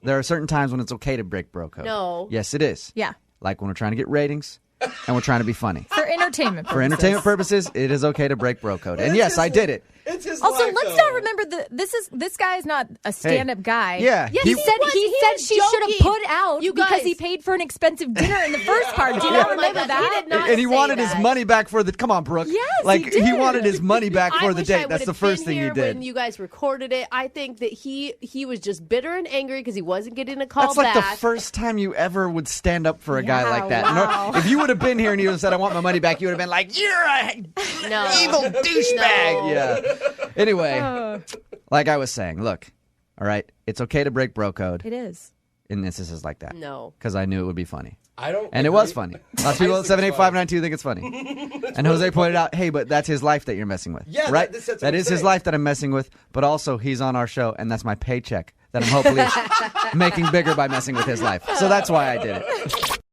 There are certain times when it's okay to break bro code. No. Yes, it is. Yeah. Like when we're trying to get ratings and we're trying to be funny. For entertainment purposes. For entertainment purposes, it is okay to break bro code. And yes, I did it. Also, let's not remember this guy is not a stand-up guy. Yeah. He said she should have put out because he paid for an expensive dinner in the first part. Do you not remember that? He did not and he say wanted that. his money back for the... Come on, Brooke. Yes, like, he did. wanted his money back for the wish date. I That's the would've first been thing he here did. When you guys recorded it, I think that he was just bitter and angry because he wasn't getting a call That's like back. the first time you ever would stand up for a guy like that. wow. If you would have been here and you would have said, I want my money back, you would have been like, you're a evil douchebag. Yeah. Anyway, like I was saying, look, all right, it's okay to break bro code. It is. In instances like that. No. Because I knew it would be funny. I don't. And agree. it was funny. Lots of people at 78592 think it's funny. And Jose pointed out, hey, but that's his life that you're messing with. Yeah, right? that's what that I'm is his saying. life that I'm messing with, but also he's on our show, and that's my paycheck that I'm hopefully making bigger by messing with his life. So that's why I did it.